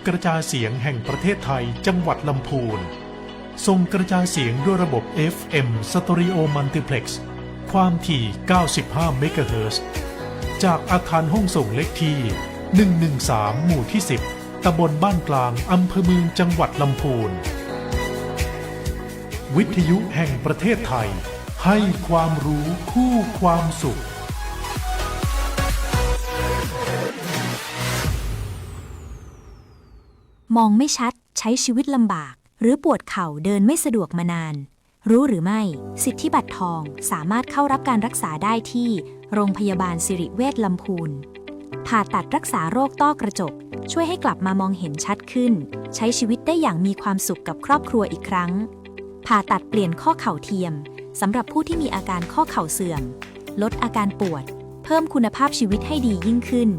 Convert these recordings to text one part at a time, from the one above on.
กระจายเสียงแห่งประเทศไทยจังหวัดลำพูนส่งกระจายเสียงด้วยระบบ FM Stereo Multiplex ความถี่ 95 เมกะเฮิรตซ์ จากอาคารห้องส่งเล็กที่ 113 หมู่ที่ 10 ตำบลบ้านกลาง อำเภอเมืองจังหวัดลำพูนวิทยุแห่งประเทศไทยให้ความรู้คู่ความสุขมองไม่ชัดใช้ชีวิตลำบากหรือปวดเข่าเดินไม่สะดวกมานานรู้หรือไม่สิทธิบัตรทองสามารถเข้ารับการรักษาได้ที่โรงพยาบาลสิริเวชลำพูนผ่าตัดรักษาโรคต้อกระจกช่วยให้กลับมามองเห็นชัดขึ้นใช้ชีวิตได้อย่างมีความสุขกับครอบครัวอีกครั้งผ่าตัดเปลี่ยนข้อเข่าเทียมสำหรับผู้ที่มีอาการข้อเข่าเสื่อมลดอาการปวดเพิ่มคุณภาพชีวิตให้ดียิ่งขึ้น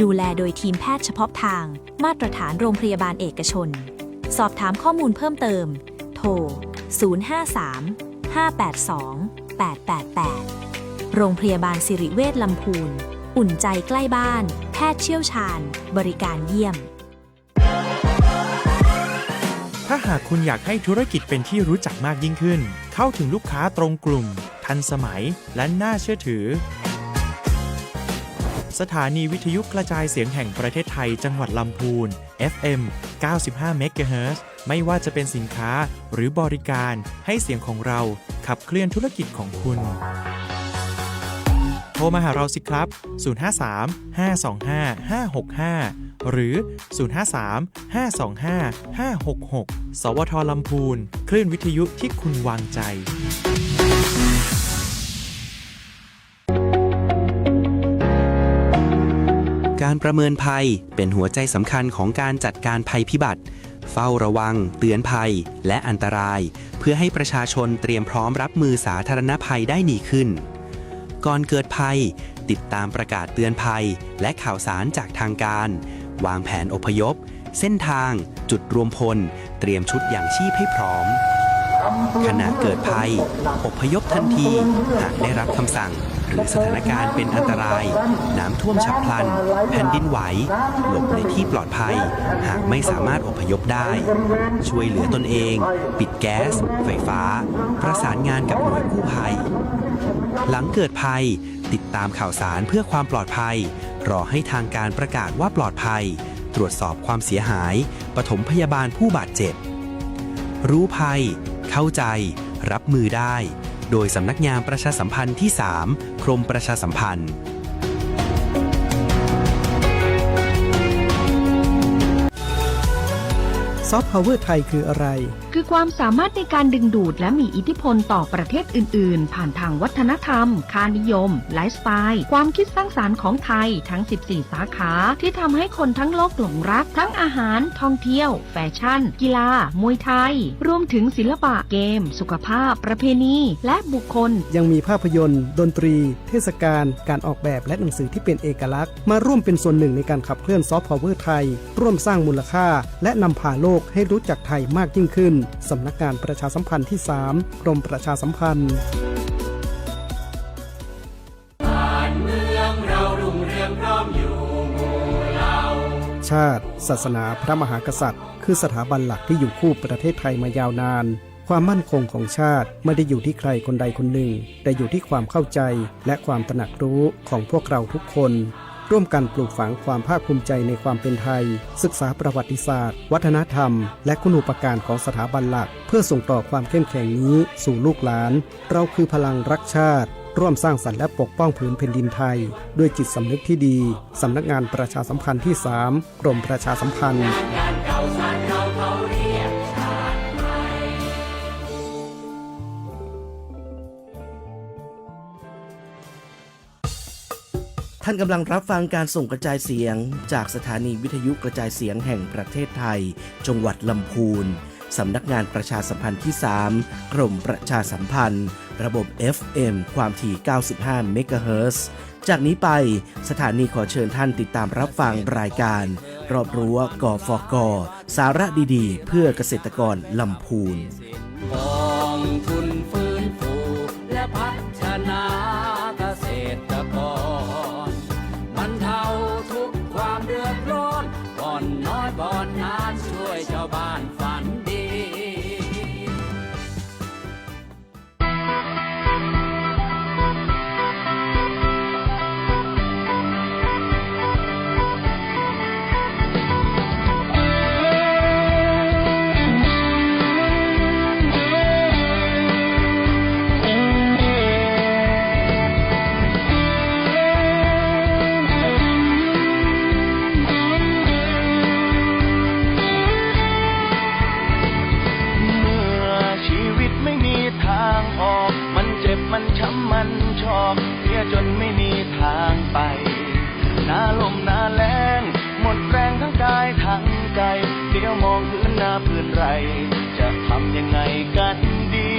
ดูแลโดยทีมแพทย์เฉพาะทางมาตรฐานโรงพยาบาลเอกชนสอบถามข้อมูลเพิ่มเติมโทร 053-582-888 โรงพยาบาลสิริเวชลำพูนอุ่นใจใกล้บ้านแพทย์เชี่ยวชาญบริการเยี่ยมถ้าหากคุณอยากให้ธุรกิจเป็นที่รู้จักมากยิ่งขึ้นเข้าถึงลูกค้าตรงกลุ่มทันสมัยและน่าเชื่อถือสถานีวิทยุกระจายเสียงแห่งประเทศไทยจังหวัดลำพูน FM 95 เมกะเฮิรตซ์ ไม่ว่าจะเป็นสินค้าหรือบริการให้เสียงของเราขับเคลื่อนธุรกิจของคุณโทรมาหาเราสิครับ 053-525-565 หรือ 053-525-566 สวท.ลำพูนคลื่นวิทยุที่คุณวางใจการประเมินภัยเป็นหัวใจสำคัญของการจัดการภัยพิบัติเฝ้าระวังเตือนภัยและอันตรายเพื่อให้ประชาชนเตรียมพร้อมรับมือสาธารณภัยได้ดีขึ้นก่อนเกิดภัยติดตามประกาศเตือนภัยและข่าวสารจากทางการวางแผนอพยพเส้นทางจุดรวมพลเตรียมชุดอย่างชีพให้พร้อมขณะเกิดภัยอพยพทันทีหากได้รับคำสั่งหรือสถานการณ์เป็นอันตรายน้ำท่วมฉับพลันแผ่นดินไหวหลบในที่ปลอดภัยหากไม่สามารถอพยพได้ช่วยเหลือตนเองปิดแก๊สไฟฟ้าประสานงานกับหน่วยกู้ภัยหลังเกิดภัยติดตามข่าวสารเพื่อความปลอดภัยรอให้ทางการประกาศว่าปลอดภัยตรวจสอบความเสียหายปฐมพยาบาลผู้บาดเจ็บรู้ภัยเข้าใจรับมือได้โดยสำนักงานประชาสัมพันธ์ที่ 3 กรมประชาสัมพันธ์ซอฟต์พาวเวอร์ไทยคืออะไรคือความสามารถในการดึงดูดและมีอิทธิพลต่อประเทศอื่นๆผ่านทางวัฒนธรรมค่านิยมไลฟ์สไตล์ความคิดสร้างสรรค์ของไทยทั้ง 14 สาขาที่ทำให้คนทั้งโลกหลงรักทั้งอาหารท่องเที่ยวแฟชั่นกีฬามวยไทยรวมถึงศิลปะเกมสุขภาพประเพณีและบุคคลยังมีภาพยนตร์ดนตรีเทศกาลการออกแบบและหนังสือที่เป็นเอกลักษณ์มาร่วมเป็นส่วนหนึ่งในการขับเคลื่อนซอฟต์พาวเวอร์ไทยร่วมสร้างมูลค่าและนำพาโลกให้รู้จักไทยมากยิ่งขึ้นสำนักงานประชาสัมพันธ์ที่ 3 กรมประชาสัมพันธ์ชาติศาสนาพระมหากษัตริย์คือสถาบันหลักที่อยู่คู่ประเทศไทยมายาวนานความมั่นคงของชาติไม่ได้อยู่ที่ใครคนใดคนหนึ่งแต่อยู่ที่ความเข้าใจและความตระหนักรู้ของพวกเราทุกคนร่วมกันปลูกฝังความภาคภูมิใจในความเป็นไทยศึกษาประวัติศาสตร์วัฒนธรรมและคุณูปการของสถาบันหลักเพื่อส่งต่อความเข้มแข็งนี้สู่ลูกหลานเราคือพลังรักชาติร่วมสร้างสรรค์และปกป้องผืนแผ่นดินไทยด้วยจิตสำนึกที่ดีสำนักงานประชาสัมพันธ์ที่ 3 กรมประชาสัมพันธ์ท่านกำลังรับฟังการส่งกระจายเสียงจากสถานีวิทยุกระจายเสียงแห่งประเทศไทยจังหวัดลำพูนสำนักงานประชาสัมพันธ์ที่ 3 กรมประชาสัมพันธ์ระบบ FM ความถี่ 95 เมกะเฮิรตซ์ จากนี้ไปสถานีขอเชิญท่านติดตามรับฟังรายการรอบรั้วกฟก.สาระดีๆเพื่อเกษตรกรลำพูนกองทุนฟื้นฟูและพัฒนาเกษตรกรบรรเทาทุกความเดือดร้อนผ่อนน้อยผ่อน านช่วยชาวบ้านฝันดี มันช้ำมันชอกเสียจนไม่มีทางไปหน้าลมหน้าแล้งหมดแรงทั้งกายทั้งใจเดี๋ยวมองพื้นหน้าพื้นไรจะทำยังไงกันดี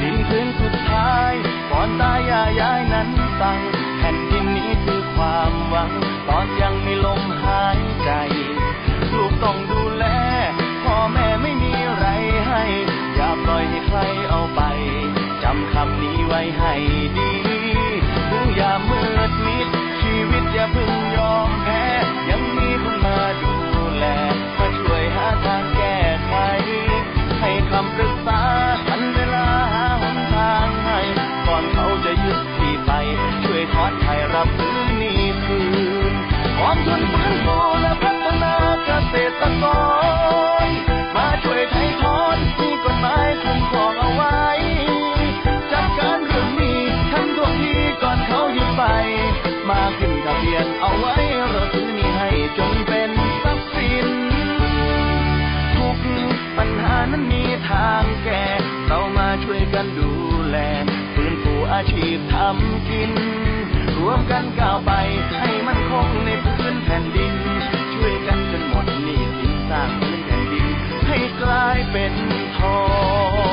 ดินพื้นสุดท้ายก่อนตายยายนั้นสั่งแผ่นดินนี้คือความหวังตอนยังมีลมหายใจลูกต้องดูแลพ่อแม่ไม่มีไรให้อย่าปล่อยให้ใครเอาไปจำคำนี้ไว้ให้ดีถึงอย่ามืดมิดชีวิตอย่าเพิ่งยอมแพ้ยังมีคนมาดูแลมาช่วยหาทางแก้ไขให้คำปรึกษาทันเวลาหาหนทางให้ก่อนเขาจะยึดที่ไปช่วยทอดไถ่รับพื้นนี้คืนกองทุนฟื้นฟูและพัฒนาเกษตรกรมาช่วยไถ่ถอนมีกฎหมายคุ้มครองเอาไว้ก่อนเขายึดไปมาขึ้นทะเบียนเอาไว้เราซื้อนี้ให้จนเป็นทรัพย์สินทุกปัญหานั้นมีทางแก้เรามาช่วยกันดูแลฟื้นฟูอาชีพทำกินรวมกันก้าวไปให้มันคงในพื้นแผ่นดินช่วยกันจนหมดหนี้สินสร้างพื้นแผ่นดินให้กลายเป็นทอง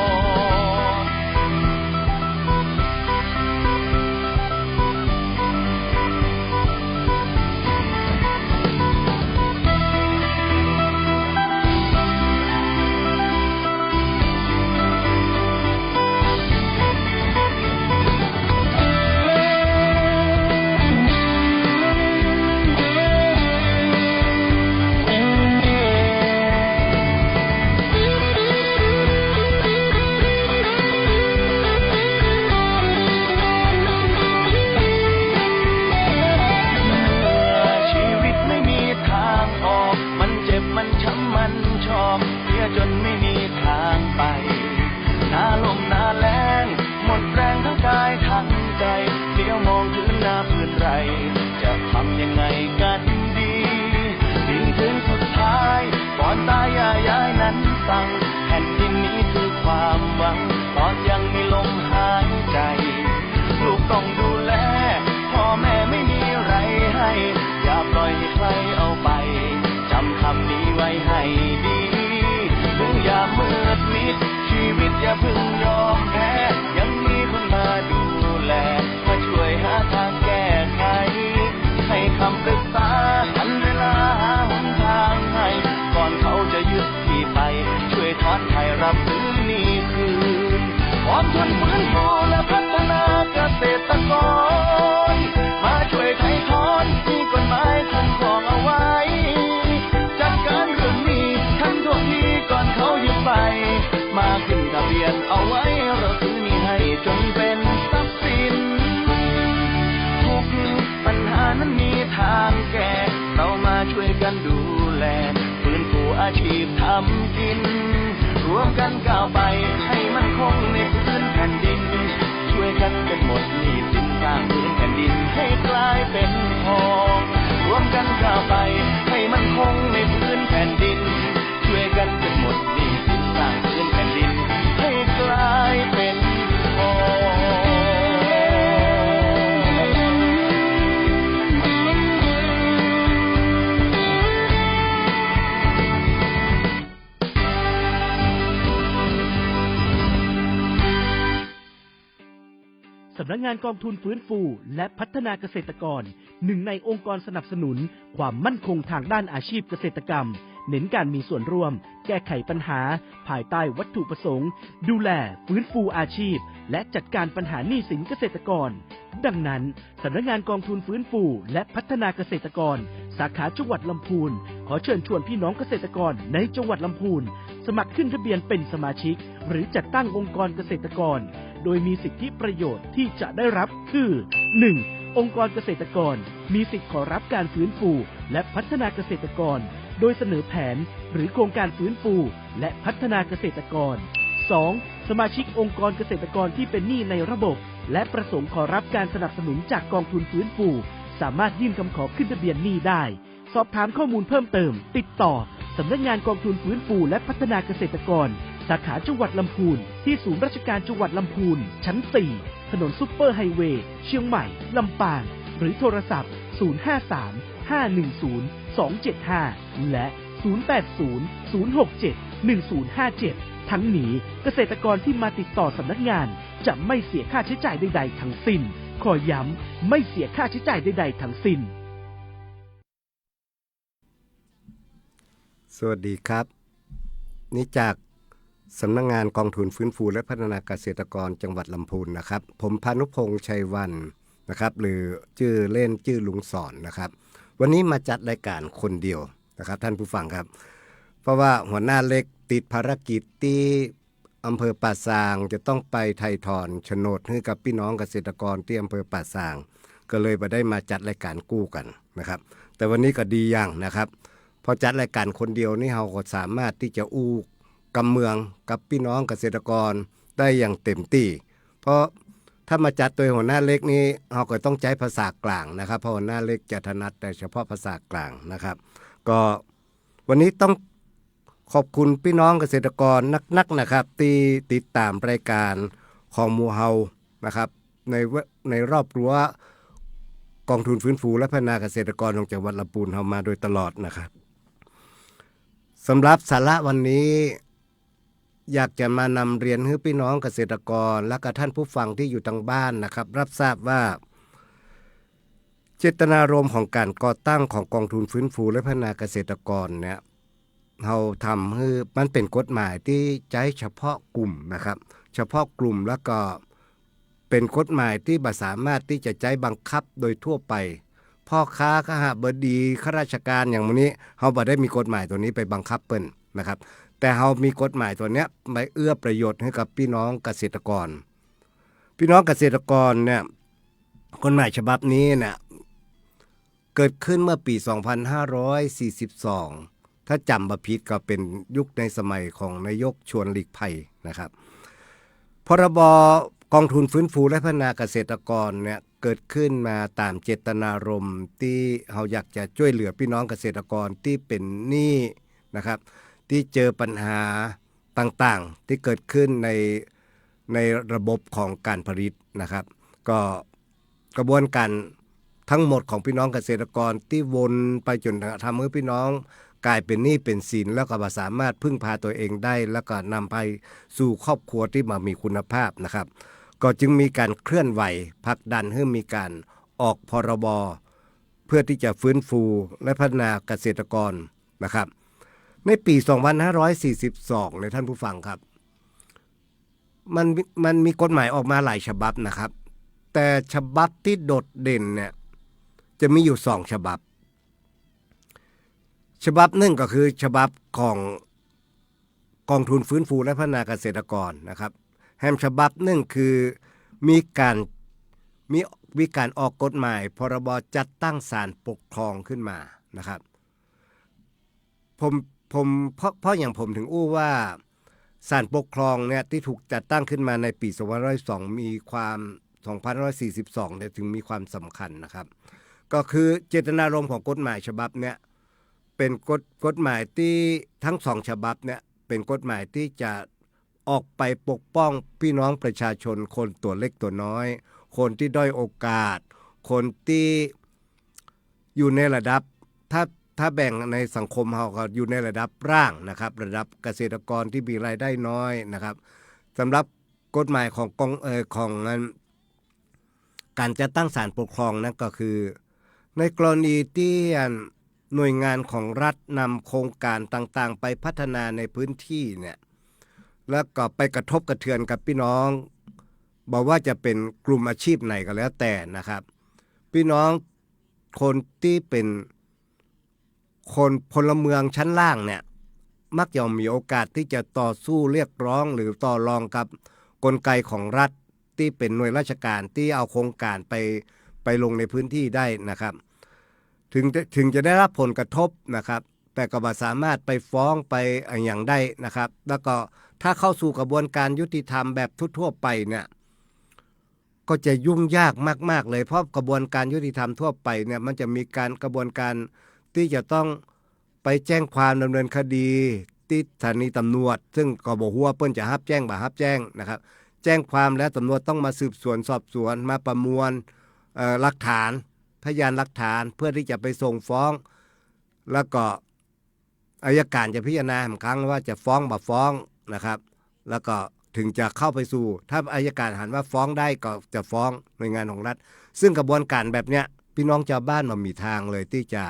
จนไม่มีทางไปหน้าลมหน้าแล้งหมดแรงทั้งกายทั้งใจเดี๋ยวมองพื้นหน้าพื้นไรจะทำยังไงกันดีดินพื้นสุดท้ายก่อนตายยายนั้นสั่งแผ่นดินนี้คือความหวังตอนยังมีลมหายใจลูกต้องดูแลพ่อแม่ไม่มีไรให้อย่าปล่อยให้ใครเอาไปจำคำนี้ไว้ให้ดีอย่ามืดมิดชีวิตอย่าเพิ่งยอมแพ้ยังมีคนมาดูแลมาช่วยหาทางแก้ไขให้คำปรึกษาทันเวลาหาหนทางให้ก่อนเขาจะยึดที่ไปช่วยทอดไถ่รับซื้อนี้คืนกองทุนฟื้นฟูและพัฒนาเกษตรกรมาช่วยไถ่ถอนมีกฎหมายคุ้มครองเอาไว้จัดการเรื่องนี้ทันท่วงทีก่อนเขายึดไปมาขึ้นทะเบียนเอาไว้เราซื้อนี้ให้จนเป็นทรัพย์สินทุกปัญหานั้นมีทางแก้เรามาช่วยกันดูแลฟื้นฟูอาชีพทำกินรวมกันก้าวไปให้มันคงในพื้นแผ่นดินช่วยกันเป็นหมดหนี้สินสร้างพื้นแผ่นดินให้กลายเป็นทองรวมกันก้าวไปให้มันคงในพื้นแผ่นดินช่วยกันเป็นหมดหนี้สินสร้างพื้นแผ่นดินให้กลายเป็นทองสำนักงานกองทุนฟื้นฟูและพัฒนาเกษตรกรหนึ่งในองค์กรสนับสนุนความมั่นคงทางด้านอาชีพเกษตรกรรมเน้นการมีส่วนร่วมแก้ไขปัญหาภายใต้วัตถุประสงค์ดูแลฟื้นฟูอาชีพและจัดการปัญหาหนี้สินเกษตรกรดังนั้นสำนักงานกองทุนฟื้นฟูและพัฒนาเกษตรกรสาขาจังหวัดลำพูน ขอเชิญชวนพี่น้องเกษตรกรในจังหวัดลำพูนสมัครขึ้นทะเบียนเป็นสมาชิกหรือจัดตั้งองค์กรเกษตรกรโดยมีสิทธิประโยชน์ที่จะได้รับคือ 1. องค์กรเกษตรกรมีสิทธิขอรับการฟื้นฟูและพัฒนาเกษตรกรโดยเสนอแผนหรือโครงการฟื้นฟูและพัฒนาเกษตรกร 2. สมาชิกองค์กรเกษตรกรที่เป็นหนี้ในระบบและประสงค์ขอรับการสนับสนุนจากกองทุนฟื้นฟูสามารถยื่นคำขอขึ้นทะเบียนหนี้ได้สอบถามข้อมูลเพิ่มเติมติดต่อสำนักงานกองทุนฟื้นฟูและพัฒนาเกษตรกรสาขาจังหวัดลำพูนที่ศูนย์ราชการจังหวัดลำพูนชั้น 4 ถนนซุปเปอร์ไฮเวย์เชียงใหม่ลำปางหรือโทรศัพท์ 053-510-275 และ 080-067-1057 ทั้งนี้เกษตรกรที่มาติดต่อสำนักงานจะไม่เสียค่าใช้จ่ายใดๆทั้งสิ้นขอย้ำไม่เสียค่าใช้จ่ายใดๆทั้งสิ้น สวัสดีครับนี่จากสำนักงานกองทุนฟื้นฟูและพัฒนาเกษตรกรจังหวัดลำพูนนะครับผมพานุพงษ์ชัยวันนะครับหรือชื่อเล่นชื่อลุงสอนนะครับวันนี้มาจัดรายการคนเดียวนะครับท่านผู้ฟังครับเพราะว่าหัวหน้าเล็กติดภารกิจที่อำเภอป่าซางจะต้องไปไถ่ถอนโฉนดให้กับพี่น้องเกษตรกรที่อำเภอป่าซางก็เลยมาได้มาจัดรายการกู้กันนะครับแต่วันนี้ก็ดีอย่างนะครับพอจัดรายการคนเดียวนี่เราก็สามารถที่จะอู้กำเมืองกับพี่น้องเกษตรกรได้อย่างเต็มที่เพราะถ้ามาจัดโดยหัวหน้าเล็กนี้เราก็ต้องใช้ภาษากลางนะครับเพราะหัวหน้าเล็กจะถนัดแต่เฉพาะภาษากลางนะครับก็วันนี้ต้องขอบคุณพี่น้องเกษตรกรนักๆนะครับที่ติดตามรายการของหมู่เฮานะครับในรอบรั้วกองทุนฟื้นฟูและพัฒนาเกษตรกรของจังหวัดลำพูนเฮามาโดยตลอดนะครับสำหรับสาระวันนี้อยากจะมานำเรียนให้พี่น้องเกษตรกรและก็ท่านผู้ฟังที่อยู่ทางบ้านนะครับรับทราบว่าเจตนารมณ์ของการก่อตั้งของกองทุนฟื้นฟูและพัฒนาเกษตรกรเนี่ยเราทำให้มันเป็นกฎหมายที่ใช้เฉพาะกลุ่มนะครับเฉพาะกลุ่มแล้วก็เป็นกฎหมายที่บ่สามารถที่จะใช้บังคับโดยทั่วไปพ่อค้าข้าบดีข้าราชการอย่างนี้เราบ่ได้มีกฎหมายตัวนี้ไปบังคับเปิ้นนะครับแต่เรามีกฎหมายตัวเนี้ยไปเอื้อประโยชน์ให้กับพี่น้องเกษตรกรพี่น้องเกษตรกรเนี่ยกฎหมายฉบับนี้เนี่ยเกิดขึ้นเมื่อปี 2542ถ้าจำบ่ผิดก็เป็นยุคในสมัยของนายกชวนหลีกภัยนะครับพรบกองทุนฟื้นฟูและพัฒนาเกษตรกรเนี่ยเกิดขึ้นมาตามเจตนารมณ์ที่เราอยากจะช่วยเหลือพี่น้องเกษตรกรที่เป็นหนี้นะครับที่เจอปัญหาต่างๆที่เกิดขึ้นในระบบของการผลิตนะครับก็กระบวนการทั้งหมดของพี่น้องเกษตรกรที่วนไปจนทำให้พี่น้องกลายเป็นหนี้เป็นสินแล้วก็สามารถพึ่งพาตัวเองได้แล้วก็นำไปสู่ครอบครัวที่มีคุณภาพนะครับก็จึงมีการเคลื่อนไหวผลักดันให้มีการออกพรบเพื่อที่จะฟื้นฟูและพัฒนาเกษตรกรนะครับในปี 2542 ในท่านผู้ฟังครับมันมีกฎหมายออกมาหลายฉบับนะครับแต่ฉบับที่โดดเด่นเนี่ยจะมีอยู่2ฉบับฉบับหนึ่งก็คือฉบับของกองทุนฟื้นฟูและพัฒนาเกษตรกรนะครับแฮมฉบับหนึ่งคือมีการออกกฎหมายพรบจัดตั้งศาลปกครองขึ้นมานะครับเพราะอย่างผมถึงอู้ว่าศาลปกครองเนี่ยที่ถูกจัดตั้งขึ้นมาในปี2502มีความ2542เนี่ยถึงมีความสำคัญนะครับก็คือเจตนารมณ์ของกฎหมายฉบับเนี้ยเป็นกฎหมายที่ทั้ง2ฉบับเนี่ยเป็นกฎหมายที่จะออกไปปกป้องพี่น้องประชาชนคนตัวเล็กตัวน้อยคนที่ด้อยโอกาสคนที่อยู่ในระดับถ้าแบ่งในสังคมเราก็อยู่ในระดับร่างนะครับระดับเกษตรกรที่มีรายได้น้อยนะครับสำหรับกฎหมายของการจัดตั้งศาลปกครองนั่นก็คือในกรณีที่หน่วยงานของรัฐนำโครงการต่างๆไปพัฒนาในพื้นที่เนี่ยแล้วก็ไปกระทบกระเทือนกับพี่น้องบอกว่าจะเป็นกลุ่มอาชีพไหนก็แล้วแต่นะครับพี่น้องคนที่เป็น คนพลเมืองชั้นล่างเนี่ยมักจะมีโอกาสที่จะต่อสู้เรียกร้องหรือต่อรองกับกลไกของรัฐที่เป็นหน่วยราชการที่เอาโครงการไปลงในพื้นที่ได้นะครับถึงจะได้รับผลกระทบนะครับแต่ก็บ่สามารถไปฟ้องไปอย่างได้นะครับแล้วก็ถ้าเข้าสู่กระบวนการยุติธรรมแบบทั่วๆไปเนี่ยก็จะยุ่งยากมากๆเลยเพราะกระบวนการยุติธรรมทั่วไปเนี่ยมันจะมีกระบวนการที่จะต้องไปแจ้งความดำเนินคดีที่สถานีตำรวจซึ่งก็บอกว่าเปิ้นจะรับแจ้งบ่รับแจ้งนะครับแจ้งความแล้วตำรวจต้องมาสืบสวนสอบสวนมาประมวลหลักฐานพยานหลักฐานเพื่อที่จะไปส่งฟ้องแล้วก็อัยการจะพิจารณาครั้งว่าจะฟ้องบ่ฟ้องนะครับแล้วก็ถึงจะเข้าไปสู่ถ้าอัยการหันว่าฟ้องได้ก็จะฟ้องหน่วยงานของรัฐซึ่งกระบวนการแบบเนี้ยพี่น้องชาวบ้านมันมีทางเลยที่จะ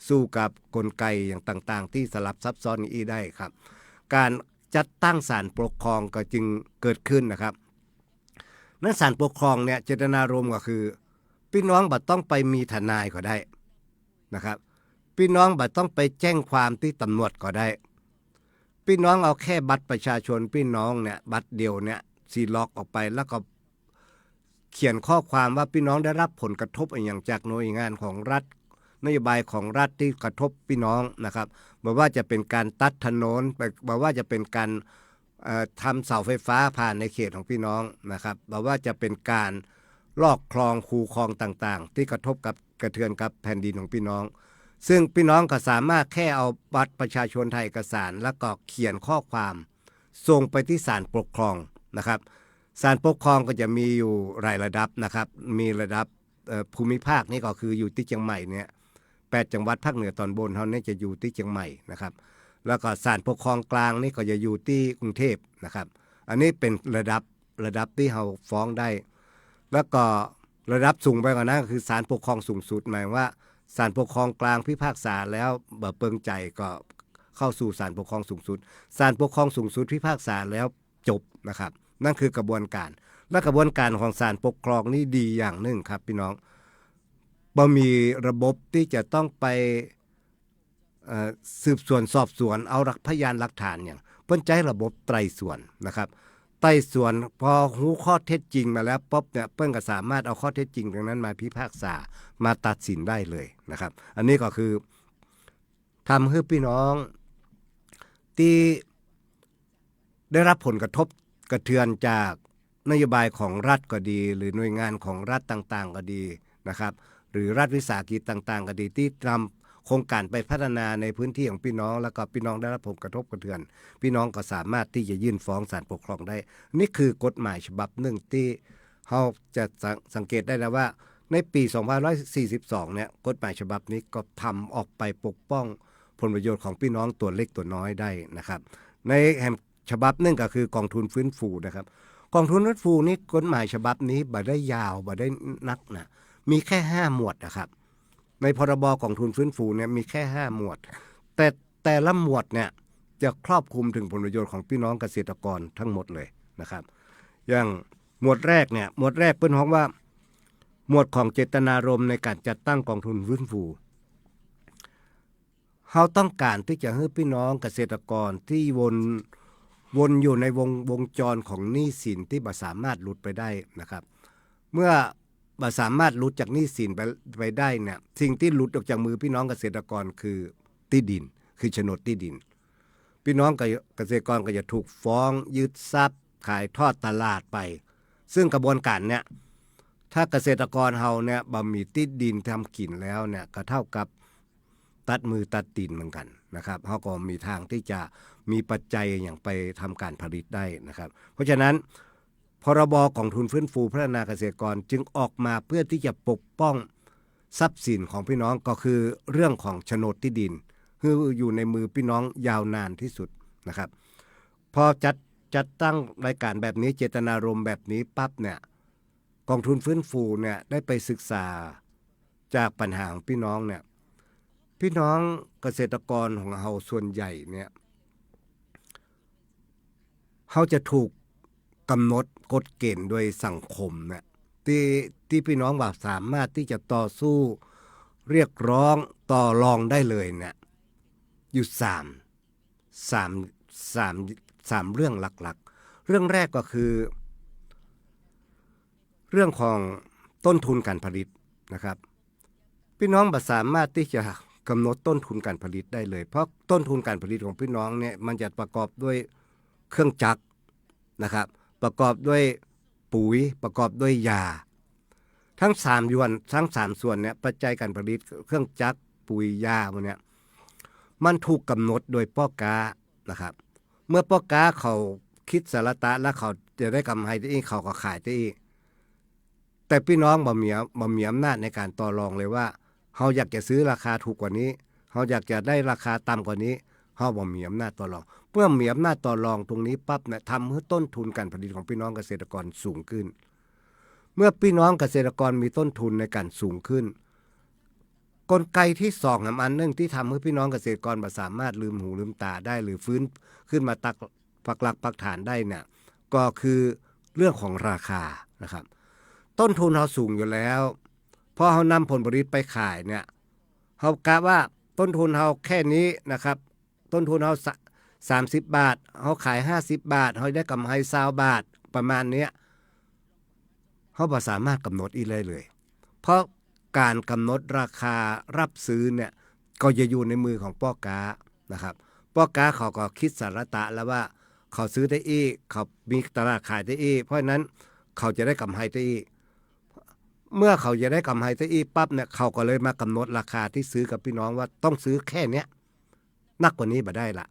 สู้กับกลไกอย่างต่างๆที่สลับซับซ้อนนี้ได้ครับการจัดตั้งศาลปกครองก็จึงเกิดขึ้นนะครับนั้นศาลปกครองเนี่ยเจตนารมณ์ก็คือพี่น้องบ่ต้องไปมีทนายก็ได้นะครับพี่น้องบ่ต้องไปแจ้งความที่ตำรวจก็ได้พี่น้องเอาแค่บัตรประชาชนพี่น้องเนี่ยบัตรเดียวเนี่ยซีล็อกออกไปแล้วก็เขียนข้อความว่าพี่น้องได้รับผลกระทบอย่างจากหน่วยงานของรัฐนโยบายของรัฐที่กระทบพี่น้องนะครับบอกว่าจะเป็นการตัดถนนบอกว่าจะเป็นการทำเสาไฟฟ้าผ่านในเขตของพี่น้องนะครับบอกว่าจะเป็นการลอกคลองคูคลองต่างๆที่กระทบกับกระเทือนกับแผ่นดินของพี่น้องซึ่งพี่น้องก็สามารถแค่เอาบัตรประชาชนไทยเอกสารแล้วก็เขียนข้อความส่งไปที่ศาลปกครองนะครับศาลปกครองก็จะมีอยู่หลายระดับนะครับมีระดับภูมิภาคนี่ก็คืออยู่ที่เชียงใหม่เนี่ย8จังหวัดภาคเหนือตอนบนเฮาเนี่ยจะอยู่ที่เชียงใหม่นะครับแล้วก็ศาลปกครองกลางนี่ก็จะอยู่ที่กรุงเทพนะครับอันนี้เป็นระดับที่เฮาฟ้องได้แล้วก็ระดับสูงไปกว่านั้นก็คือศาลปกครองสูงสุดหมายว่าศาลปกครองกลางพิพากษาแล้วบ่เปิงใจก็เข้าสู่ศาลปกครองสูงสุดศาลปกครองสูงสุดพิพากษาแล้วจบนะครับนั่นคือกระบวนการและกระบวนการของศาลปกครองนี่ดีอย่างหนึ่งครับพี่น้องบ่มีระบบที่จะต้องไปสืบสวนสอบสวนเอาพยานหลักฐานอย่างเพิ่นใช้ระบบไตร่สวนนะครับไต่สวนพอรู้ข้อเท็จจริงมาแล้วปุ๊บเนี่ยเพิ่นก็สามารถเอาข้อเท็จจริงตรงนั้นมาพิพากษามาตัดสินได้เลยนะครับอันนี้ก็คือทำให้พี่น้องที่ได้รับผลกระทบกระเทือนจากนโยบายของรัฐก็ดีหรือหน่วยงานของรัฐต่างๆก็ดีนะครับหรือรัฐวิสาหกิจต่างๆก็ดีที่ทำโครงการไปพัฒนาในพื้นที่ของพี่น้องแล้วก็พี่น้องได้รับผลกระทบกระเทือนพี่น้องก็สามารถที่จะยื่นฟ้องศาลปกครองได้นี่คือกฎหมายฉบับหนึ่งที่เราจะสังเกตได้แล้วว่าในปี2542เนี่ยกฎหมายฉบับนี้ก็ทำออกไปปกป้องผลประโยชน์ของพี่น้องตัวเล็กตัวน้อยได้นะครับในฉบับหนึ่งก็คือกองทุนฟื้นฟูนะครับกองทุนฟื้นฟูนี่กฎหมายฉบับนี้บ่ได้ยาวบ่ได้นักนะมีแค่5หมวดนะครับในพรบกองทุนฟื้นฟูเนี่ยมีแค่5หมวดแต่ละหมวดเนี่ยจะครอบคลุมถึงผลประโยชน์ของพี่น้องเกษตรกรทั้งหมดเลยนะครับอย่างหมวดแรกเปิ้นฮ้องว่าหมวดของเจตนารมณ์ในการจัดตั้งกองทุนฟื้นฟูเฮาต้องการที่จะให้พี่น้องเกษตรกรที่วนอยู่ในวงจรของหนี้สินที่บ่สามารถหลุดไปได้นะครับเมื่อบ่สามารถหลุดจากหนี้สินไปได้เนี่ยสิ่งที่หลุดออกจากมือพี่น้องเกษตรกรคือที่ดินคือโฉนดที่ดินพี่น้องเกษตรกรก็จะถูกฟ้องยึดทรัพย์ขายทอดตลาดไปซึ่งกระบวนการเนี่ยถ้าเกษตรกรเฮาเนี่ยบ่มีที่ดินทำกินแล้วเนี่ยก็เท่ากับตัดมือตัดตีนเหมือนกันนะครับเฮาก็มีทางที่จะมีปัจจัยอย่างไปทำการผลิตได้นะครับเพราะฉะนั้นพรบกองทุนฟื้นฟูพัฒนาเกษตรกรจึงออกมาเพื่อที่จะปกป้องทรัพย์สินของพี่น้องก็คือเรื่องของโฉนดที่ดินคืออยู่ในมือพี่น้องยาวนานที่สุดนะครับพอจัดตั้งรายการแบบนี้เจตนารมณ์แบบนี้ปั๊บเนี่ยกองทุนฟื้นฟูเนี่ยได้ไปศึกษาจากปัญหาของพี่น้องเนี่ยพี่น้องเกษตรกรของเราส่วนใหญ่เนี่ยเขาจะถูกกำหนดกฎเกณฑ์โดยสังคมเนี่ยที่พี่น้องว่าสามารถที่จะต่อสู้เรียกร้องต่อรองได้เลยเนี่ย อยู่สามสามเรื่องหลักๆเรื่องแรกก็คือเรื่องของต้นทุนการผลิตนะครับพี่น้องบ่สามารถที่จะกำหนดต้นทุนการผลิตได้เลยเพราะต้นทุนการผลิตของพี่น้องเนี่ยมันจะประกอบด้วยเครื่องจักรนะครับประกอบด้วยปุ๋ยประกอบด้วยยาทั้ง3ส่วนเนี่ยปัจจัยการผลิตเครื่องจักรปุ๋ยยาพวกเนี้ยมันถูกกำหนดโดยพ่อค้านะครับเมื่อพ่อค้าเขาคิดสารตะแล้วเขาจะได้กำไรได้อีกเขาก็ขายได้อีกแต่พี่น้องบ่มีอำนาจในการต่อรองเลยว่าเขาอยากจะซื้อราคาถูกกว่านี้เขาอยากจะได้ราคาต่ำกว่านี้เขาบ่มีอำนาจต่อรองเมื่อมีอำนาจต่อรองตรงนี้ปั๊บเนี่ยทำให้ต้นทุนการผลิตของพี่น้องเกษตรกรสูงขึ้นเมื่อพี่น้องเกษตรกรมีต้นทุนในการสูงขึ้นกลไกที่2อันนึงที่ทำให้พี่น้องเกษตรกรบ่สามารถลืมหูลืมตาได้หรือฟื้นขึ้นมาปักหลักปักฐานได้เนี่ยก็คือเรื่องของราคานะครับต้นทุนเราสูงอยู่แล้วพอเรานำผลผลิตไปขายเนี่ยเรากะว่าต้นทุนเราแค่นี้นะครับต้นทุนเรา30 บาทเราขาย50 บาทเราได้กำไร20 บาทประมาณนี้เราบ่สามารถกำหนดอีกเลยเพราะการกำหนดราคารับซื้อเนี่ยก็จะอยู่ในมือของพ่อค้านะครับพ่อค้าเขาก็คิดสารตะแล้วว่าเขาซื้อได้อีกเขามีตลาดขายได้อีกเพราะฉะนั้นเขาจะได้กำไรได้อีกเมื่อเขาจะได้กำไรได้อีกปั๊บเนี่ยเขาก็เลยมากำหนดราคาที่ซื้อกับพี่น้องว่าต้องซื้อแค่เนี้ยนักกว่านี้บ่ได้ละ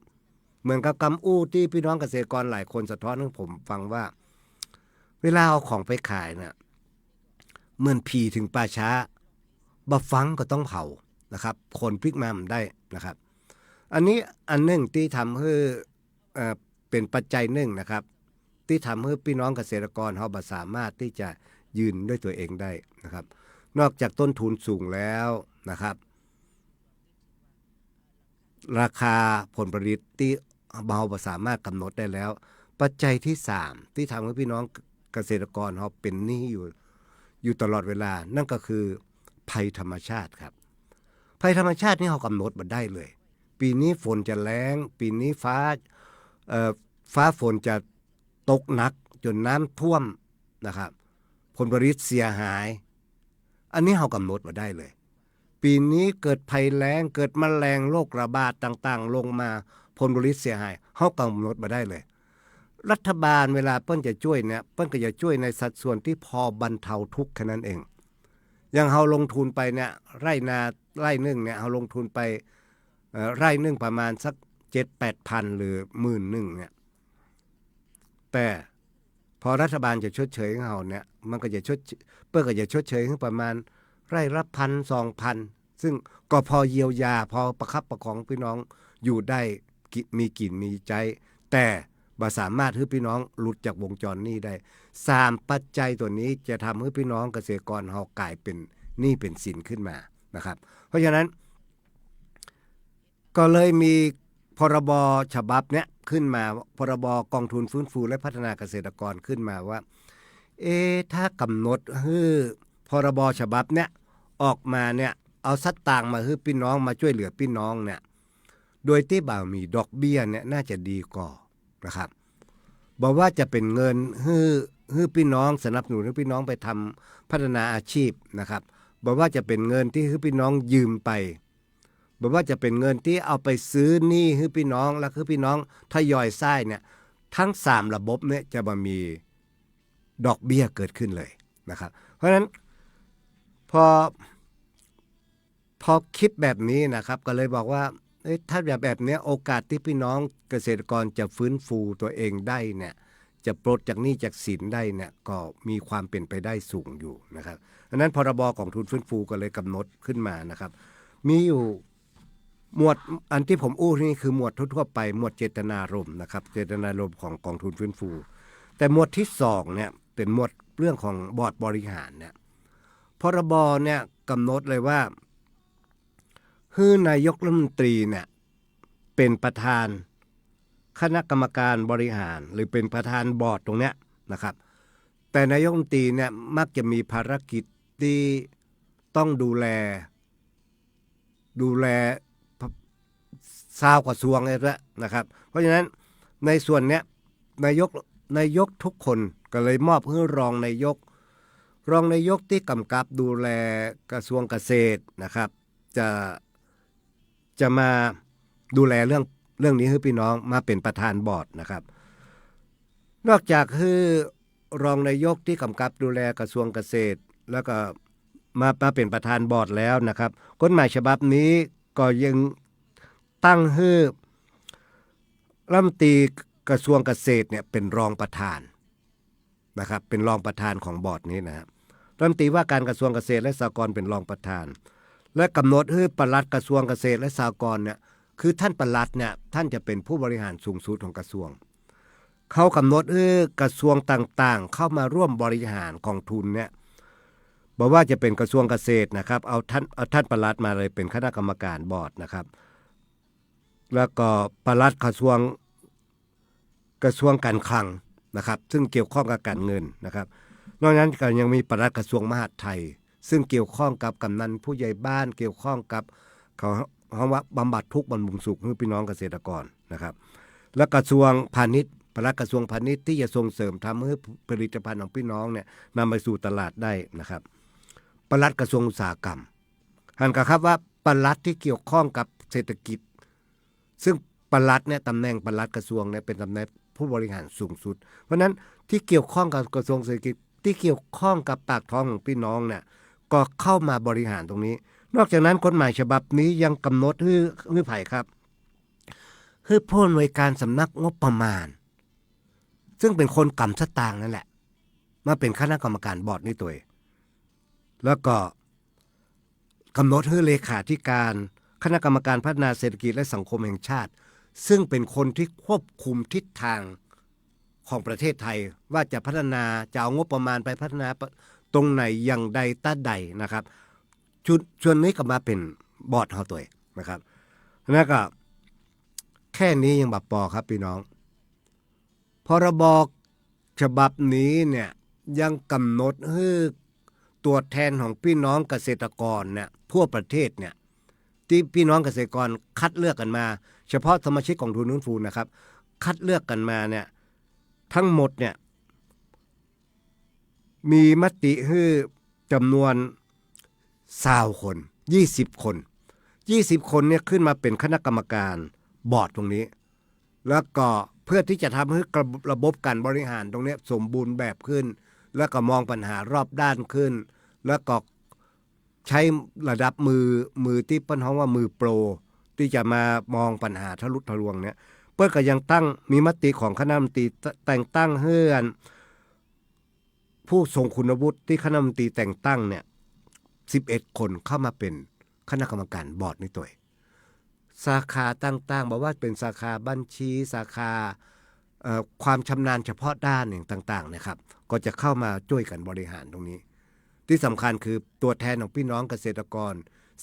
เหมือนกับกำอู้ที่พี่น้องเกษตรกรหลายคนสะท้อนให้ผมฟังว่าเวลาเอาของไปขายเนี่ยเหมือนผีถึงป่าช้าบ่ฟังก็ต้องเผานะครับคนพลิกมามันได้นะครับอันนี้อันหนึ่งที่ทำให้เป็นปัจจัยหนึ่งนะครับที่ทำให้พี่น้องเกษตรกรเขาบ่สามารถที่จะยืนด้วยตัวเองได้นะครับนอกจากต้นทุนสูงแล้วนะครับราคาผลผลิตที่เราบ่สามารถกำหนดได้แล้วปัจจัยที่3ที่ทำให้พี่น้องเกษตรกรเขาเป็นหนี้อยู่ตลอดเวลานั่นก็คือภัยธรรมชาติครับภัยธรรมชาตินี่เขากำหนดมาได้เลยปีนี้ฝนจะแล้งปีนี้ฟ้าฝนจะตกหนักจนน้ำท่วมนะครับผลผลิตเสียหายอันนี้เขากำหนดมาได้เลยปีนี้เกิดภัยแล้งเกิดแมลงโรคระบาดต่างๆลงมาผลผลิตเสียหายเขากำหนดมาได้เลยรัฐบาลเวลาเปิ้นจะช่วยเนี่ยเปิ้นก็จะช่วยในสัดส่วนที่พอบรรเทาทุกข์แค่นั้นเองอย่างเราลงทุนไปเนี่ยไร่นึงเนี่ยเราลงทุนไปไร่นึงประมาณสัก 7-8 พันหรือ10,000เนี่ยแต่พอรัฐบาลจะชดเชยให้เราเนี่ยมันก็จะเปิ้นก็จะชดเชยให้ประมาณไร่ละ 1,000-2,000 ซึ่งก็พอเยียวยาพอประคับประคองพี่น้องอยู่ได้มีกินมีใจแต่บ่สามารถให้พี่น้องหลุดจากวงจรนี้ได้3ปัจจัยตัวนี้จะทำให้พี่น้องเกษตรกรเฮากลายเป็นหนี้เป็นสินขึ้นมานะครับเพราะฉะนั้นก็เลยมีพรบฉบับเนี้ยขึ้นมาพรบกองทุนฟื้นฟูและพัฒนาเกษตรกรขึ้นมาว่าถ้ากำหนดให้พรบฉบับเนี้ยออกมาเนี่ยเอาสตางค์มาให้พี่น้องมาช่วยเหลือพี่น้องเนี่ยโดยที่บ่มีดอกเบี้ยเนี่ยน่าจะดีกว่านะครับบอกว่าจะเป็นเงินให้พี่น้องสนับสนุนให้พี่น้องไปทำพัฒนาอาชีพนะครับบอกว่าจะเป็นเงินที่ให้พี่น้องยืมไปบอกว่าจะเป็นเงินที่เอาไปซื้อหนี้ให้พี่น้องแล้วคือพี่น้องทยอยจ่ายเนี่ยทั้ง3ระบบเนี่ยจะบ่มีดอกเบี้ยเกิดขึ้นเลยนะครับเพราะฉะนั้นพอคิดแบบนี้นะครับก็เลยบอกว่าถ้าแบบนี้โอกาสที่พี่น้องเกษตรกรจะฟื้นฟูตัวเองได้เนี่ยจะปลดจากหนี้จากสินได้เนี่ยก็มีความเป็นไปได้สูงอยู่นะครับดังนั้นพรบกองทุนฟื้นฟูก็เลยกำหนดขึ้นมานะครับมีอยู่หมวดอันที่ผมอู้นี่คือหมวดทั่วๆไปหมวดเจตนารมณ์นะครับเจตนารมณ์ของกองทุนฟื้นฟูแต่หมวดที่2เนี่ยเป็นหมวดเรื่องของบอร์ดบริหารเนี่ยพรบเนี่ยกำหนดเลยว่าคือนายกรัฐมนตรีเนี่ยเป็นประธานคณะกรรมการบริหารหรือเป็นประธานบอร์ดตรงเนี้ยนะครับแต่นายกรัฐมนตรีเนี่ยมักจะมีภารกิจที่ต้องดูแล 20กว่ากระทรวงเลยละนะครับเพราะฉะนั้นในส่วนเนี้ยนายกทุกคนก็เลยมอบให้รองนายกที่กำกับดูแลกระทรวงเกษตรนะครับจะมาดูแลเรื่องนี้ให้พี่น้องมาเป็นประธานบอร์ดนะครับนอกจากคือรองนายกที่กำกับดูแลกระทรวงเกษตรแล้วก็มาเป็นประธานบอร์ดแล้วนะครับกฎหมายฉบับนี้ก็ยังตั้งให้รัฐมนตรีกระทรวงเกษตรเนี่ยเป็นรองประธานนะครับเป็นรองประธานของบอร์ดนี้นะครับรัฐมนตรีว่าการกระทรวงเกษตรและสหกรณ์เป็นรองประธานและกำหนดให้ปลัดกระทรวงเกษตรและสหกรณ์เนี่ยคือท่านปลัดเนี่ยท่านจะเป็นผู้บริหารสูงสุดของกระทรวงเขากำหนดให้กระทรวงต่างๆเข้ามาร่วมบริหารกองทุนเนี่ยบอกว่าจะเป็นกระทรวงเกษตรนะครับเอาท่านปลัดมาเลยเป็นคณะกรรมการบอร์ดนะครับแล้วก็ปลัดกระทรวงการคลังนะครับซึ่งเกี่ยวข้องกับการเงินนะครับนอกจากนั้นก็ยังมีปลัดกระทรวงมหาดไทยซึ่งเกี่ยวข้องกับกำนันผู้ใหญ่บ้านเกี่ยวข้องกับเขาว่าบำบัดทุกข์บำรุงสุขให้พี่น้องเกษตรกรนะครับและกระทรวงพาณิชย์ปลัดกระทรวงพาณิชย์ที่จะส่งเสริมทำให้ผลิตภัณฑ์ของพี่น้องเนี่ยนำไปสู่ตลาดได้นะครับปลัดกระทรวงอุตสาหกรรมหันกับครับว่าปลัดที่เกี่ยวข้องกับเศรษฐกิจซึ่งปลัดเนี่ยตำแหน่งปลัดกระทรวงเนี่ยเป็นตำแหน่งผู้บริหารสูงสุดเพราะนั้นที่เกี่ยวข้องกับกระทรวงเศรษฐกิจที่เกี่ยวข้องกับปากท้องของพี่น้องเนี่ยก็เข้ามาบริหารตรงนี้นอกจากนั้นกฎหมายฉบับนี้ยังกำหนดให้ไผ่ครับให้ผู้อำนวยการสำนักงบประมาณซึ่งเป็นคนกำสตางค์นั่นแหละมาเป็นคณะกรรมการบอร์ดนี่ตัวแล้วก็กำหนดให้เลขาธิการคณะกรรมการพัฒนาเศรษฐกิจและสังคมแห่งชาติซึ่งเป็นคนที่ควบคุมทิศทางของประเทศไทยว่าจะพัฒนาจะเอางบประมาณไปพัฒนาตรงไหนอย่างใดต้าใดนะครับชวนนี้ก็มาเป็นบอร์ดเฮาตัวนะครับแล้วก็แค่นี้ยังแบบปอครับพี่น้องพรบฉบับนี้เนี่ยยังกำหนดให้ตัวแทนของพี่น้องเกษตรกรเนี่ยทั่วประเทศเนี่ยที่พี่น้องเกษตรกรคัดเลือกกันมาเฉพาะสมาชิกกองทุนฟื้นฟูนะครับคัดเลือกกันมาเนี่ยทั้งหมดเนี่ยมีมติให้จำนวน20 คน20 คนเนี่ยขึ้นมาเป็นคณะกรรมการบอร์ดตรงนี้แล้วก็เพื่อที่จะทำให้ระบบการบริหารตรงนี้สมบูรณ์แบบขึ้นแล้วก็มองปัญหารอบด้านขึ้นแล้วก็ใช้ระดับมือที่เปิ้นฮ้องว่ามือโปรที่จะมามองปัญหาทะลุทะลวงเนี่ยเปิ้นก็ยังมีมติของคณะรัฐมนตรีแต่งตั้งให้ผู้ทรงคุณวุฒิที่คณะรัฐมนตรีแต่งตั้งเนี่ย11 คนเข้ามาเป็นคณะกรรมการบอร์ดนี้ตัวสาขาต่างๆบอกว่าเป็นสาขาบัญชีสาขาความชำนาญเฉพาะด้านต่างๆนะครับก็จะเข้ามาช่วยกันบริหารตรงนี้ที่สำคัญคือตัวแทนของพี่น้องเกษตรกร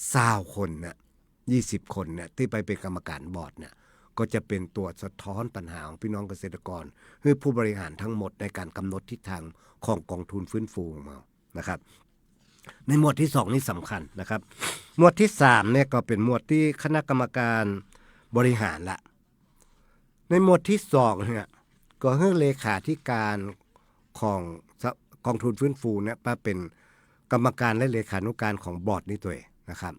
20 คนเนี่ย20 คนเนี่ยที่ไปเป็นกรรมการบอร์ดเนี่ยก็จะเป็นตัวสะท้อนปัญหาของพี่น้องเกษตรกรให้ผู้บริหารทั้งหมดในการกำหนดทิศทางของกองทุนฟื้นฟูมานะครับในหมวดที่2นี่สำคัญนะครับหมวดที่3เนี่ยก็เป็นหมวดที่คณะกรรมการบริหารละในหมวดที่2เนี่ยก็ให้เลขาธิการของกองทุนฟื้นฟูเนี่ยมาเป็นกรรมการและเลขานุการของบอร์ดนี้ตัวเองนะครับ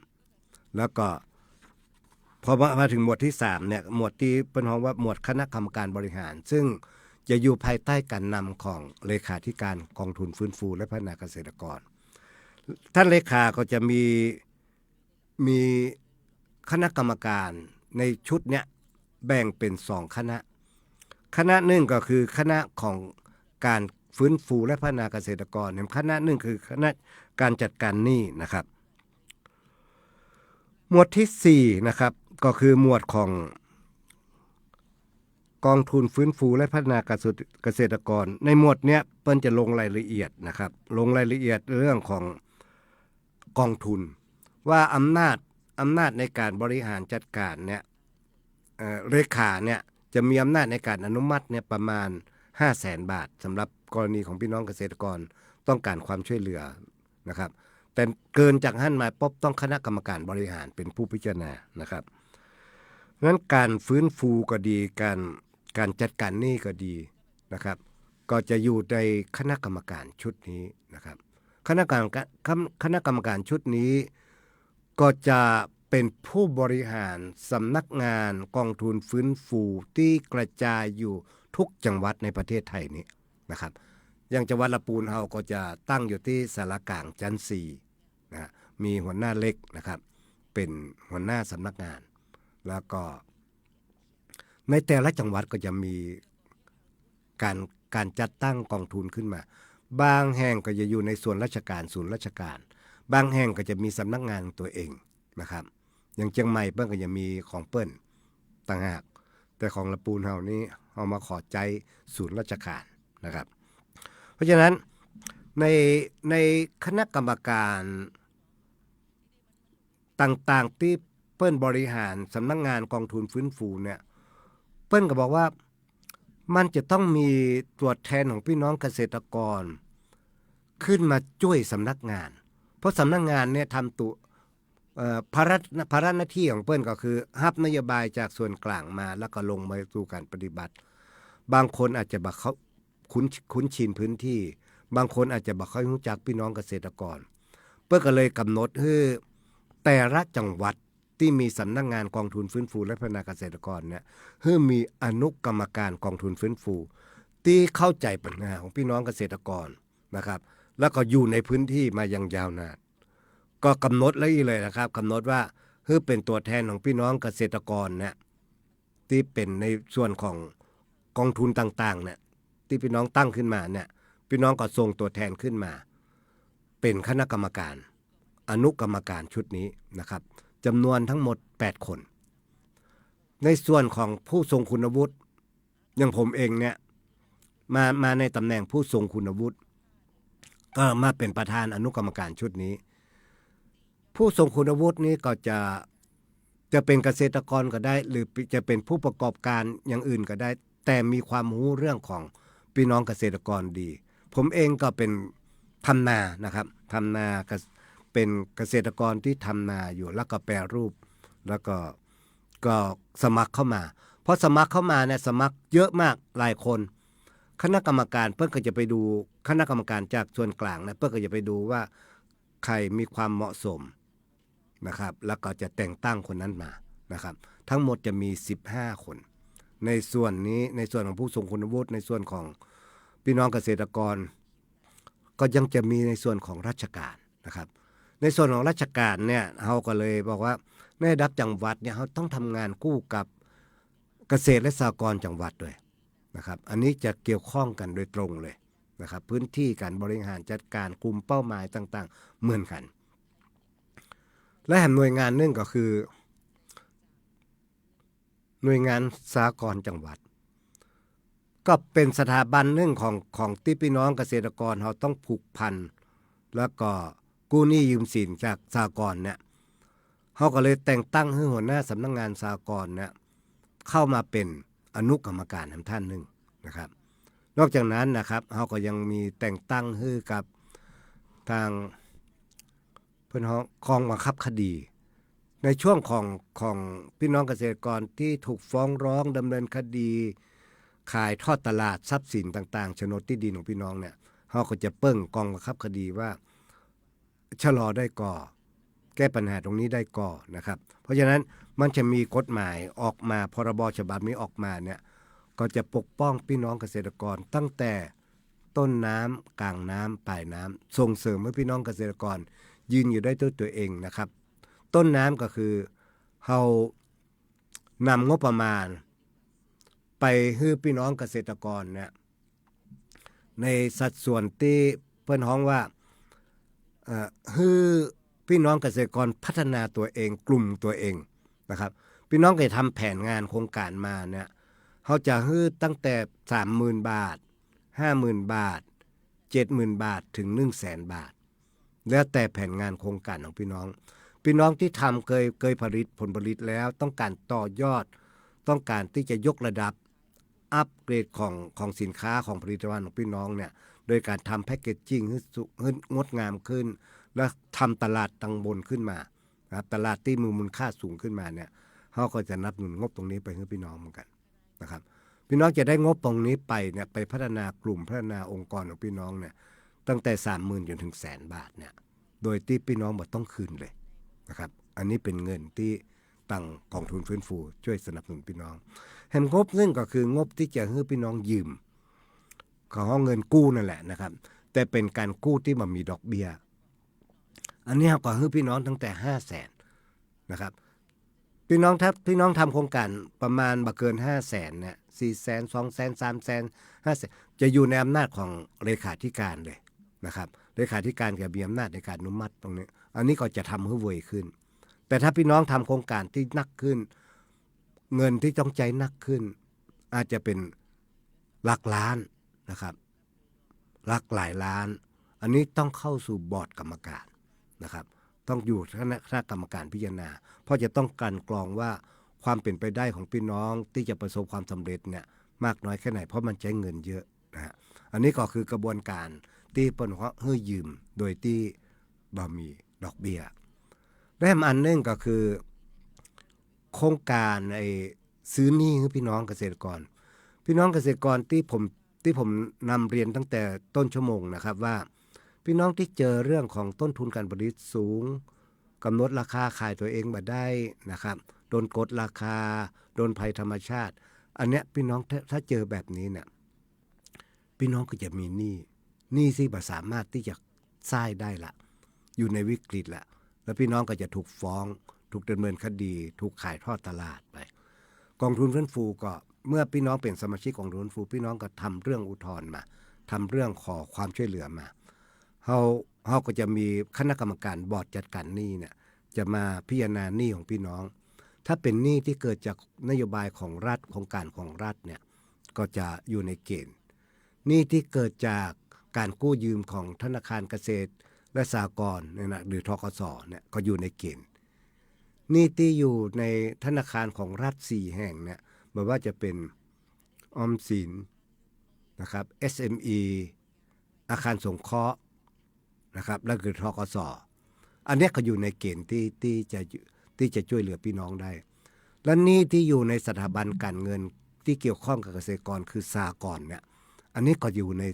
แล้วก็พอมาถึงหมวดที่3เนี่ยหมวดที่เป็นฮ้องว่าหมวดคณะกรรมการบริหารซึ่งจะอยู่ภายใต้การนำของเลขาธิการกองทุนฟื้นฟูและพัฒนาเกษตรกรท่านเลขาก็จะมีคณะกรรมการในชุดเนี้ยแบ่งเป็น2คณะหนึ่งก็คือคณะของการฟื้นฟูและพัฒนาเกษตรกรคณะหนึ่งคือคณะการจัดการหนี้นะครับหมวดที่4นะครับก็คือหมวดของกองทุนฟื้นฟูและพัฒนาเกษตรกรในหมวดเนี้ยเปิ้นจะลงรายละเอียดนะครับลงรายละเอียดเรื่องของกองทุนว่าอำนาจในการบริหารจัดการเนี่ยเลขาเนี่ยจะมีอำนาจในการอนุมัติเนี่ยประมาณ 500,000 บาทสำหรับกรณีของพี่น้องเกษตรกรต้องการความช่วยเหลือนะครับแต่เกินจากนั้นมาปุ๊บต้องคณะกรรมการบริหารเป็นผู้พิจารณานะครับ นั้นการฟื้นฟูก็ดีการจัดการหนี้ก็ดีนะครับก็จะอยู่ในคณะกรรมการชุดนี้นะครับคณะกรรมการชุดนี้ก็จะเป็นผู้บริหารสำนักงานกองทุนฟื้นฟูที่กระจายอยู่ทุกจังหวัดในประเทศไทยนี้นะครับอย่างจังหวัดลำพูนเราก็จะตั้งอยู่ที่สารกลางจันทร์4นะมีหัวหน้าเล็กนะครับเป็นหัวหน้าสำนักงานแล้วก็ในแต่ละจังหวัดก็จะมีการจัดตั้งกองทุนขึ้นมาบางแห่งก็จะอยู่ในส่วนราชการศูนย์ราชการบางแห่งก็จะมีสำนักงานตัวเองนะครับอย่างเชียงใหม่เปิ้ลก็จะมีของเปิ้ลต่างหากแต่ของลำพูนเฮานี้เอามาขอใจศูนย์ราชการนะครับเพราะฉะนั้นในคณะกรรมการต่างๆที่เปิ้ลบริหารสำนักงานกองทุนฟื้นฟูเนี่ยเปิ้ลก็บอกว่ามันจะต้องมีตัวแทนของพี่น้องเกษตรกรขึ้นมาช่วยสำนักงานเพราะสำนักงานเนี่ยทำตัวภาระหน้าที่ของเปิ้ลก็คือรับนโยบายจากส่วนกลางมาแล้วก็ลงมาสู่การปฏิบัติบางคนอาจจะบอกเขาคุ้นชินพื้นที่บางคนอาจจะบอกเขารู้จักพี่น้องเกษตรกรเปิ้ลก็เลยกำหนดให้แต่ละจังหวัดที่มีสำนักงานกองทุนฟื้นฟูและพัฒนาเกษตรกรเนี่ยให้มีอนุกรรมการกองทุนฟื้นฟูที่เข้าใจปัญหาของพี่น้องเกษตรกรนะครับแล้วก็อยู่ในพื้นที่มาอย่างยาวนานก็กำหนดเลยนะครับกำหนดว่าให้เป็นตัวแทนของพี่น้องเกษตรกรเนี่ยที่เป็นในส่วนของกองทุนต่างๆเนี่ยที่พี่น้องตั้งขึ้นมาเนี่ยพี่น้องก็ส่งตัวแทนขึ้นมาเป็นคณะกรรมการอนุกรรมการชุดนี้นะครับจำนวนทั้งหมด8คนในส่วนของผู้ทรงคุณวุฒิอย่างผมเองเนี่ยมาในตำแหน่งผู้ทรงคุณวุฒิก็มาเป็นประธานอนุกรรมการชุดนี้ผู้ทรงคุณวุฒินี้ก็จะเป็นเกษตรกรก็ได้หรือจะเป็นผู้ประกอบการอย่างอื่นก็ได้แต่มีความรู้เรื่องของพี่น้องเกษตรกรดีผมเองก็เป็นทำนานะครับทำนาเป็นเกษตรกรที่ทำนาอยู่แล้วก็แปรรูปแล้วก็สมัครเข้ามาเพราะสมัครเข้ามาเนี่ยสมัครเยอะมากหลายคนคณะกรรมการเพิ่นก็จะไปดูคณะกรรมการจากส่วนกลางนะเพิ่นก็จะไปดูว่าใครมีความเหมาะสมนะครับแล้วก็จะแต่งตั้งคนนั้นมานะครับทั้งหมดจะมี15คนในส่วนนี้ในส่วนของผู้ทรงคุณวุฒิในส่วนของพี่น้องเกษตรกรก็ยังจะมีในส่วนของราชการนะครับในส่วนของราชการเนี่ยเราก็เลยบอกว่าในระดับจังหวัดเนี่ยเขาต้องทำงานคู่กับเกษตรและสหกรณ์จังหวัดด้วยนะครับอันนี้จะเกี่ยวข้องกันโดยตรงเลยนะครับพื้นที่การบริหารจัดการกลุ่มเป้าหมายต่างๆเหมือนกันและแห่งหน่วยงานนึงก็คือหน่วยงานสหกรณ์จังหวัดก็เป็นสถาบันนึงของที่พี่น้องเกษตรกรเขาต้องผูกพันแล้วก็กู้หนี้ยืมสินจากสหกรณ์เนี่ยเขาก็เลยแต่งตั้งให้หัวหน้าสำนักงานสหกรณ์เนี่ยเข้ามาเป็นอนุกรรมการท่านหนึ่งนะครับนอกจากนั้นนะครับเขาก็ยังมีแต่งตั้งให้กับทางเพื่อนห้องกองบังคับคดีในช่วงของพี่น้องเกษตรกรที่ถูกฟ้องร้องดำเนินคดีขายทอดตลาดทรัพย์สินต่างๆโฉนดที่ดินของพี่น้องเนี่ยเขาก็จะเปิ้งกองบังคับคดีว่าชะลอได้ก่อแก้ปัญหาตรงนี้ได้ก่อนะครับเพราะฉะนั้นมันจะมีกฎหมายออกมาพรบฉบับนี้ออกมาเนี่ยก็จะปกป้องพี่น้องเกษตรกรตั้งแต่ต้นน้ำกลางน้ำปลายน้ำส่งเสริมให้พี่น้องเกษตรกรยืนอยู่ได้ด้วยตัวเองนะครับต้นน้ำก็คือเรานำงบประมาณไปให้พี่น้องเกษตรกรเนี่ยในสัดส่วนที่เพิ่นฮ้องว่าให้พี่น้องเกษตรกรพัฒนาตัวเองกลุ่มตัวเองนะครับพี่น้องก็ทำแผนงานโครงการมาเนี่ยเขาจะให้ตั้งแต่ 30,000 บาท 50,000 บาท 70,000 บาทถึง 100,000 บาทแล้วแต่แผนงานโครงการของพี่น้องที่ทำเคยผลิตผลผลิตแล้วต้องการต่อยอดต้องการที่จะยกระดับอัปเกรดของสินค้าของผลิตภัณฑ์ของพี่น้องเนี่ยโดยการทำแพคเกจจิ้งให้งดงามขึ้นและทำตลาดตังบนขึ้นมานะครับตลาดที่มีมูลค่าสูงขึ้นมาเนี่ย เขาก็จะนับสนุนงบตรงนี้ไปให้พี่น้องเหมือนกันนะครับพี่น้องจะได้งบตรงนี้ไปเนี่ยไปพัฒนากลุ่มพัฒนาองค์กรของพี่น้องเนี่ยตั้งแต่ 30,000 จนถึง100,000 บาทเนี่ยโดยที่พี่น้องบ่ต้องคืนเลยนะครับอันนี้เป็นเงินที่ตั้งกองทุนฟื้นฟูช่วยสนับสนุนพี่น้องแห่งงบซึ่งก็คืองบที่จะให้พี่น้องยืมของเงินกู้นั่นแหละนะครับแต่เป็นการกู้ที่มันมีดอกเบี้ยอันนี้ก็ให้พี่น้องตั้งแต่ 500,000 นะครับพี่น้องถ้าพี่น้องทำโครงการประมาณบ่เกิน 500,000 เนี่ย 400,000 200,000 300,000 500,000 จะอยู่ในอำนาจของเลขาธิการเลยนะครับเลขาธิการจะมีอำนาจในการอนุมัติตรงนี้อันนี้ก็จะทำให้เวยขึ้นแต่ถ้าพี่น้องทำโครงการที่หนักขึ้นเงินที่ต้องใจหนักขึ้นอาจจะเป็นหลักล้านนะครับหลักหลายล้านอันนี้ต้องเข้าสู่บอร์ดกรรมการนะครับต้องอยู่คณะกรรมการพิจารณาเพราะจะต้องการกรองว่าความเป็นไปได้ของพี่น้องที่จะประสบความสำเร็จเนี่ยมากน้อยแค่ไหนเพราะมันใช้เงินเยอะนะฮะอันนี้ก็คือกระบวนการที่เปิ้นว่าให้ยืมโดยที่บ่มีดอกเบี้ยและอันนึงก็คือโครงการซื้อหนี้ให้พี่น้องเกษตรกรพี่น้องเกษตรกรที่ผมนำเรียนตั้งแต่ต้นชั่วโมงนะครับว่าพี่น้องที่เจอเรื่องของต้นทุนการผลิตสูงกำหนดราคาขายตัวเองมาได้นะครับโดนกดราคาโดนภัยธรรมชาติอันเนี้ยพี่น้องถ้าเจอแบบนี้เนี่ยพี่น้องก็จะมีหนี้ที่บ่สามารถที่จะสร้างได้ละอยู่ในวิกฤตละแล้วพี่น้องก็จะถูกฟ้องถูกดำเนินคดีถูกขายทอดตลาดไปกองทุนฟื้นฟูก็เมื่อพี่น้องเป็นสมาชิกกองทุนฟื้นฟูพี่น้องก็ทำเรื่องอุทธรณ์มาทำเรื่องขอความช่วยเหลือมาเขาก็จะมีคณะกรรมการบอร์ดจัดการหนี้เนี่ยจะมาพิจารณาหนี้ของพี่น้องถ้าเป็นหนี้ที่เกิดจากนโยบายของรัฐโครงการของรัฐเนี่ยก็จะอยู่ในเกณฑ์หนี้ที่เกิดจากการกู้ยืมของธนาคารเกษตรและสหกรณ์เนี่ยนะหรือธกสเนี่ยก็อยู่ในเกณฑ์หนี้ที่อยู่ในธนาคารของรัฐ4แห่งเนี่ยไม่ว่าจะเป็นออมสินนะครับ SME อาคารสงเคราะห์นะครับแล้วคือธกสอันนี้ก็อยู่ในเกณฑ์ที่จะช่วยเหลือพี่น้องได้และหนี้ที่อยู่ในสถาบันการเงินที่เกี่ยวข้องกับเกษตรกรคือสหกรณ์เนี่ยอันนี้ก็อยู่ใน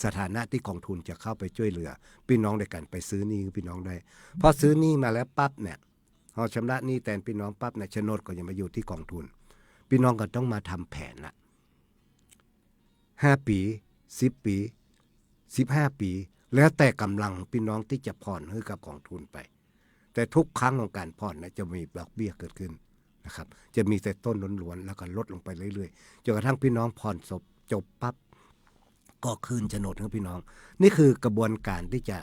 สถานะที่กองทุนจะเข้าไปช่วยเหลือพี่น้องในการไปซื้อหนี้พี่น้องได้พอซื้อหนี้มาแล้วปั๊บเนี่ยพอชำระหนี้แทนพี่น้องปั๊บเนี่ยโฉนดก็ยังมาอยู่ที่กองทุนพี่น้องก็ต้องมาทำแผนละ5 ปี10 ปี15 ปีแล้วแต่กำลังพี่น้องที่จะผ่อนให้กับกองทุนไปแต่ทุกครั้งของการผ่อนนะจะมีดอกเบี้ยเกิดขึ้นนะครับจะมีแต่ต้นล้วนๆแล้วก็ลดลงไปเรื่อยๆจนกระทั่งพี่น้องผ่อนจบปั๊บก็คืนโฉนดให้พี่น้องนี่คือกระบวนการที่จะ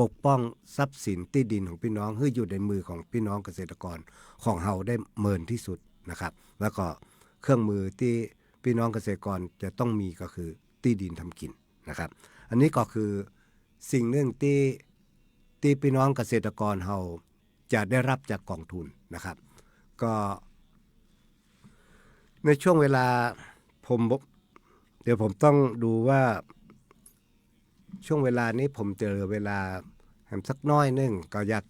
ปกป้องทรัพย์สินที่ดินของพี่น้องให้อยู่ในมือของพี่น้องเกษตรกรของเฮาได้เมินที่สุดนะครับแล้วก็เครื่องมือที่พี่น้องเกษตรกรจะต้องมีก็คือที่ดินทำกินนะครับอันนี้ก็คือสิ่งหนึ่งที่พี่น้องเกษตรกรเฮาจะได้รับจากกองทุนนะครับก็ในช่วงเวลาเดี๋ยวผมต้องดูว่าช่วงเวลานี้ผมเจอเวลาสักน้อยนึงก็อยาก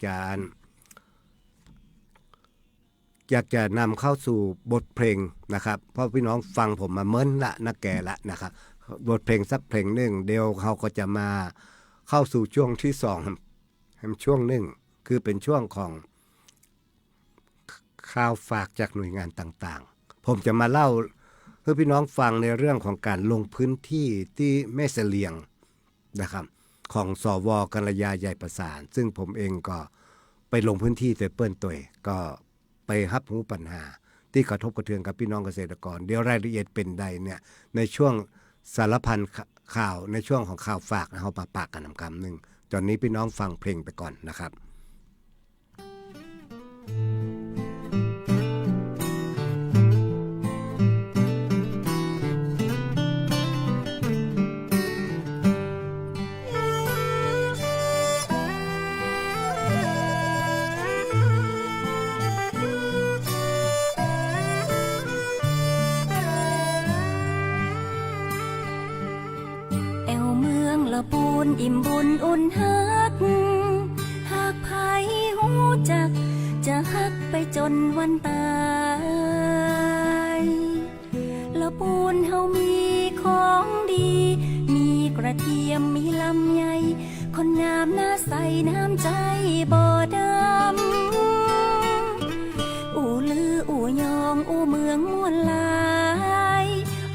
จะนำเข้าสู่บทเพลงนะครับเพราะพี่น้องฟังผมมาเมิ้นละนักแก่ละนะครับบทเพลงสักเพลงหนึ่งเดี๋ยวเขาก็จะมาเข้าสู่ช่วงที่2ช่วงหนึ่งคือเป็นช่วงของข่าวฝากจากหน่วยงานต่างๆผมจะมาเล่าให้พี่น้องฟังในเรื่องของการลงพื้นที่ที่แม่เสลียงนะครับของสว.กัลยาใหญ่ประสานซึ่งผมเองก็ไปลงพื้นที่แต่เปิ้นตัวก็ไปรับรู้ปัญหาที่กระทบกระเทือนกับพี่น้องเกษตรกรเดี๋ยวรายละเอียดเป็นใดเนี่ยในช่วงสารพันข่าวในช่วงของข่าวฝากเรามาปากกันคำหนึ่งตอนนี้พี่น้องฟังเพลงไปก่อนนะครับ อิ่มบุญอุ่นฮักหากไผหูจักจะฮักไปจนวันตาย ปูนเฮามีของดี มีกระเทียมมีลำไยคนงามหน้าใสน้ำใจบ่ดำอู่ลืออู่ยองอู่เมืองม่วนหลาย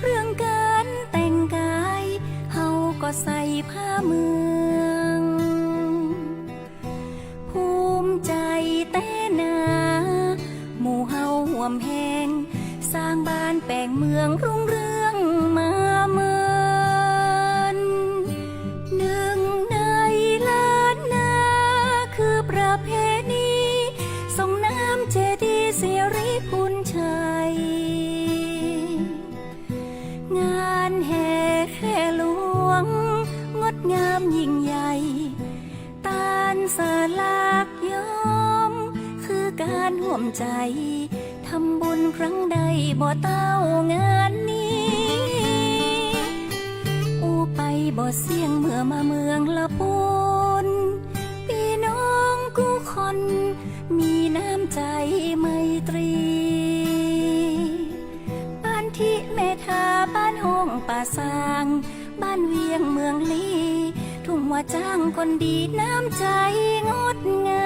เรื่องการแต่งกายเฮาก็ใส่ผ้าเมืองภูมิใจแต่นาหมู่เฮาห่วมแหงสร้างบ้านแปลงเมืองรุ่งเรืองมาเมินหนึ่งในล้านนาคือประเพณีส่งน้ำเจดีย์สิริพูนชัยงานแห่แค่หลวงงดงามยิ่งใหญ่ตานสลากย้อมคือการร่วมใจทำบุญครั้งใดบ่เต้างานนี้อูไปบ่เสียงเมื่อมาเมืองละปูนพี่น้องกู้คนมีน้ำใจไมตรีบ้านที่แม่ทาบ้านห้องป่าสางบ้านเวียงเมืองลีทุ่งว่าจ้างคนดีน้ำใจงดงา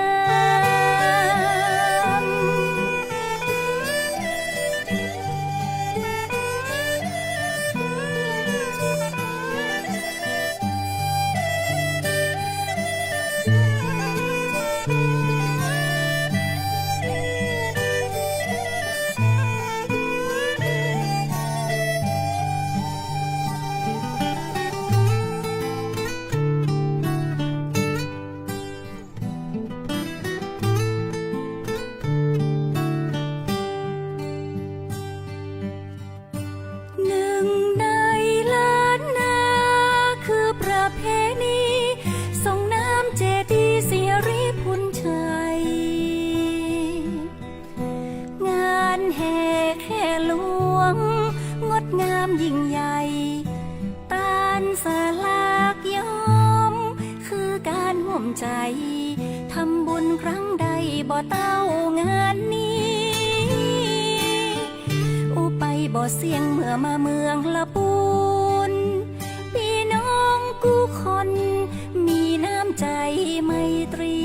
มยิ่งใหญ่ตานสลากย้อมคือการร่วมใจทำบุญครั้งใดบ่เต้างานนี้อูไปบ่เสียงเมื่อมาเมืองละปูนพี่น้องกู้คนมีน้ำใจไมตรี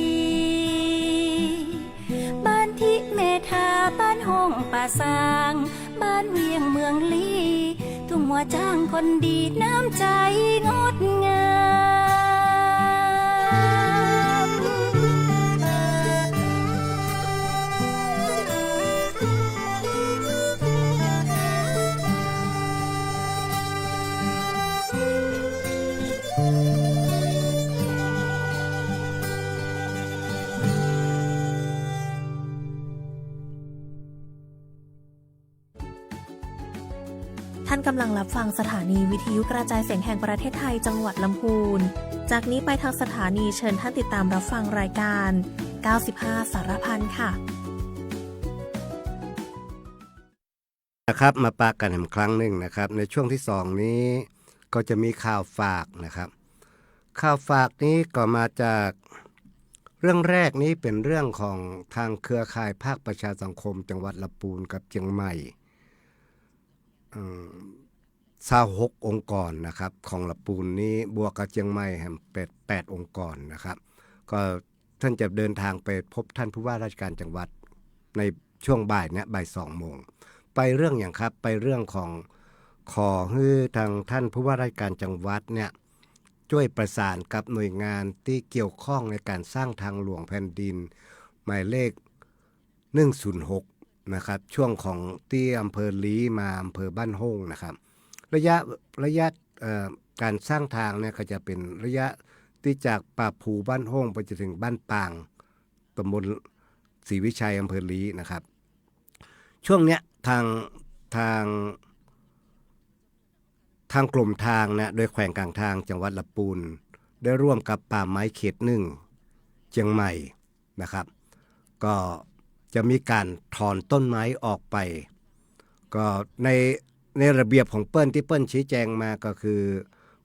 บ้านที่แม่ทาบ้านห้องป่าสางบ้านเวียงเมืองลีทุ่งว่าจ้างคนดีน้ำใจงดงามท่านกำลังรับฟังสถานีวิทยุกระจายเสียงแห่งประเทศไทยจังหวัดลำพูนจากนี้ไปทางสถานีเชิญท่านติดตามรับฟังรายการ95สารพันค่ะนะครับมาปะกันอีกครั้งหนึ่งนะครับในช่วงที่2นี้ก็จะมีข่าวฝากนะครับข่าวฝากนี้ก็มาจากเรื่องแรกนี้เป็นเรื่องของทางเครือข่ายภาคประชาสังคมจังหวัดลำพูนกับเชียงใหม่26องค์กรนะครับของลำพูนนี้บวกกับเชียงใหม่แห่ง8องค์กรนะครับก็ท่านจะเดินทางไปพบท่านผู้ว่าราชการจังหวัดในช่วงบ่ายเนี่ยบ่าย2 โมงไปเรื่องอย่างครับไปเรื่องของขอให้ทางท่านผู้ว่าราชการจังหวัดเนี่ยช่วยประสานกับหน่วยงานที่เกี่ยวข้องในการสร้างทางหลวงแผ่นดินหมายเลข106นะครับช่วงของที่อำเภอลีมาอำเภอบ้านโฮงนะครับระยะการสร้างทางเนี่ยก็จะเป็นระยะที่จากป่าภูบ้านโฮงไปจนถึงบ้านปางตำบลศรีวิชัยอำเภอลีนะครับช่วงเนี้ยทางกลุ่มทางนะโดยแขวงกลางทางจังหวัดลำพูนได้ร่วมกับป่าไม้เขต1เชียงใหม่นะครับก็จะมีการถอนต้นไม้ออกไปก็ในระเบียบของเปิ้ลที่เปิ้ลชี้แจงมาก็คือ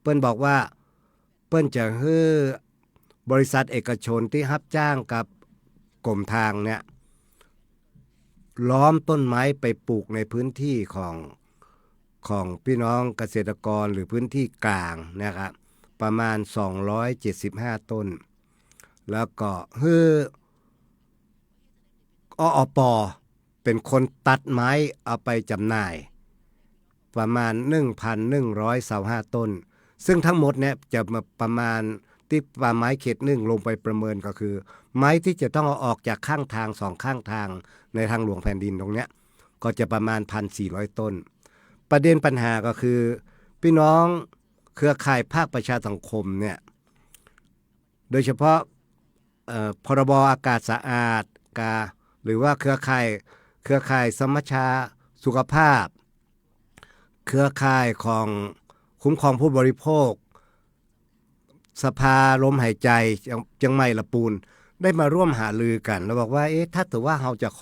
เปิ้ลบอกว่าเปิ้ลจะให้บริษัทเอกชนที่รับจ้างกับกรมทางเนี่ยล้อมต้นไม้ไปปลูกในพื้นที่ของ ของพี่น้องเกษตรกรหรือพื้นที่กลางนะครับประมาณ275ต้นแล้วก็อปเป็นคนตัดไม้เอาไปจำหน่ายประมาณ 1,125 ต้นซึ่งทั้งหมดเนี่ยจะมาประมาณที่ป่าไม้เขต1ลงไปประเมินก็คือไม้ที่จะต้องเอาออกจากข้างทาง2ข้างทางในทางหลวงแผ่นดินตรงเนี้ยก็จะประมาณ 1,400 ต้นประเด็นปัญหาก็คือพี่น้องเครือข่ายภาคประชาสังคมเนี่ยโดยเฉพาะพรบอากาศสะอาดหรือว่าเครือข่ายสมัชชาสุขภาพเครือข่ายของคุ้มครองผู้บริโภคสภาลมหายใจเชียงใหม่ละปูนได้มาร่วมหารือกันแล้วบอกว่าถ้าถือว่าเราจะข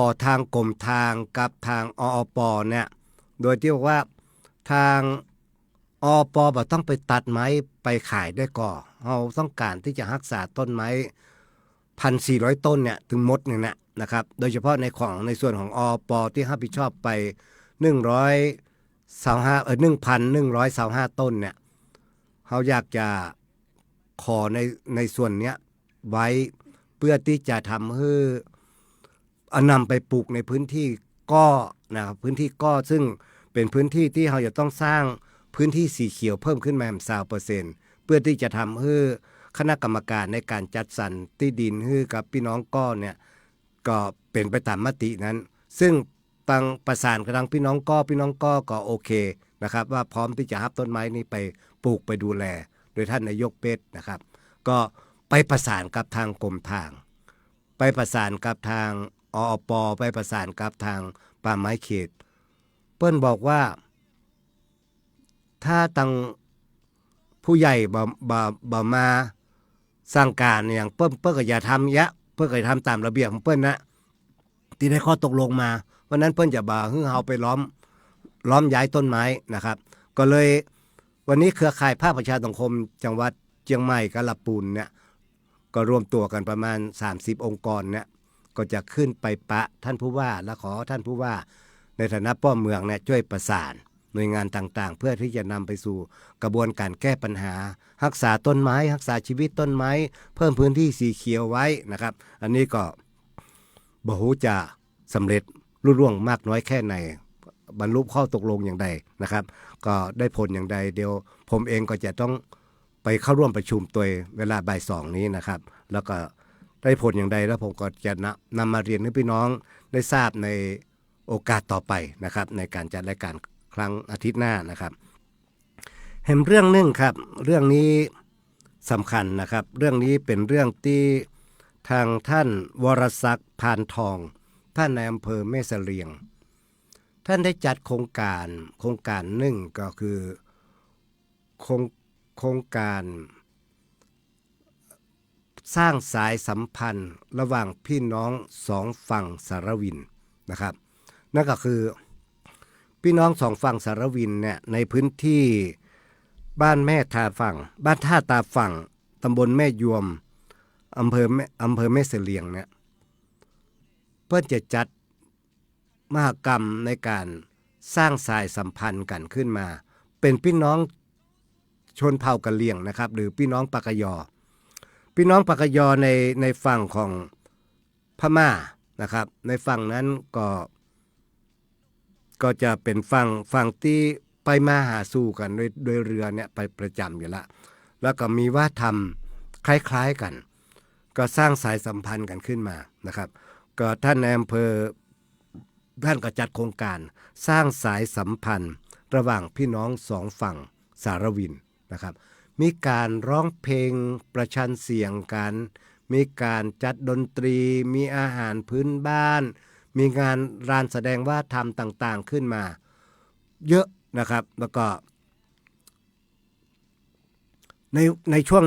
อทางกรมทางกับทางอปเนี่ยโดยที่บอกว่าทางอปบ่ต้องไปตัดไม้ไปขายได้ก่อเราต้องการที่จะรักษาต้นไม้ 1,400 ต้นเนี่ยถึงหมดเนี่ยนะครับโดยเฉพาะในส่วนของอปที่รับผิดชอบไป1,125 ต้นเนี่ยเขาอยากจะขอในส่วนเนี้ยไว้เพื่อที่จะทำให้นำไปปลูกในพื้นที่ก้อนะครับพื้นที่ก้อซึ่งเป็นพื้นที่ที่เราจะต้องสร้างพื้นที่สีเขียวเพิ่มขึ้นมา 30% เพื่อที่จะทำให้คณะกรรมการในการจัดสรรที่ดินให้กับพี่น้องก้อเนี่ยก็เป็นไปตามมตินั้นซึ่งตั้งประสานกับทางพี่น้องก้อก็โอเคนะครับว่าพร้อมที่จะรับต้นไม้นี้ไปปลูกไปดูแลโดยท่านนายกเป็ดนะครับก็ไปประสานกับทางกรมทางไปประสานกับทางอปไปประสานกับทางป่าไม้เขตเปิ้นบอกว่าถ้าตังผู้ใหญ่บ่มาสร้างการอย่างเปิ้นก็อย่าทำเปิ้นก็ทำตามระเบียบของเปิ้นนะที่ได้ข้อตกลงมาวันนั้นเปิ้นจะบ่าให้เฮาไปล้อมย้ายต้นไม้นะครับก็เลยวันนี้เครือข่ายภาคประชาสังคมจังหวัดเชียงใหม่กับลำพูนเนี่ยก็รวมตัวกันประมาณ30องค์กรเนี่ยก็จะขึ้นไปปะท่านผู้ว่าและขอท่านผู้ว่าในฐานะป้อมเมืองเนี่ยช่วยประสานหน่วยงานต่างๆเพื่อที่จะนำไปสู่กระบวนการแก้ปัญหารักษาต้นไม้รักษาชีวิตต้นไม้เพิ่มพื้นที่สีเขียวไว้นะครับอันนี้ก็บ่ฮู้จะสำเร็จรุ่ร่วงมากน้อยแค่ไหนบรรลุข้อตกลงอย่างใดนะครับก็ได้ผลอย่างใดเดี๋ยวผมเองก็จะต้องไปเข้าร่วมประชุมตัวเวลาบ่าย2นี้นะครับแล้วก็ได้ผลอย่างใดแล้วผมก็จะนำมาเรียนให้พี่น้องได้ทราบในโอกาสต่อไปนะครับในการจัดรายการครั้งอาทิตย์หน้านะครับเห็นเรื่องนึงครับเรื่องนี้สำคัญนะครับเรื่องนี้เป็นเรื่องที่ทางท่านวรศักดิ์พานทองท่านในอำเภอแม่เสลียงท่านได้จัดโครงการหนึ่งก็คือโครงการสร้างสายสัมพันธ์ระหว่างพี่น้องสองฝั่งสารวินนะครับนั่นก็คือพี่น้องสองฝั่งสารวินเนี่ยในพื้นที่บ้านท่าตาฝั่งตำบลแม่ยวมอำเภอแม่เสลียงเนี่ยเพื่อจะจัดมหกรรมในการสร้างสายสัมพันธ์กันขึ้นมาเป็นพี่น้องชนเผ่ากะเหรี่ยงนะครับหรือพี่น้องปากยอในฝั่งของพม่านะครับในฝั่งนั้นก็จะเป็นฝั่งที่ไปมาหาสู่กันโดยเรือเนี่ยไปประจำอยู่แล้วก็มีว่าทำคล้ายๆกันก็สร้างสายสัมพันธ์กันขึ้นมานะครับก็ท่านในอำเภอท่านก็จัดโครงการสร้างสายสัมพันธ์ระหว่างพี่น้องสองฝั่งสารวินนะครับมีการร้องเพลงประชันเสียงกันมีการจัดดนตรีมีอาหารพื้นบ้านมีงานรานแสดงว่าทำต่างๆขึ้นมาเยอะนะครับแล้วก็ในช่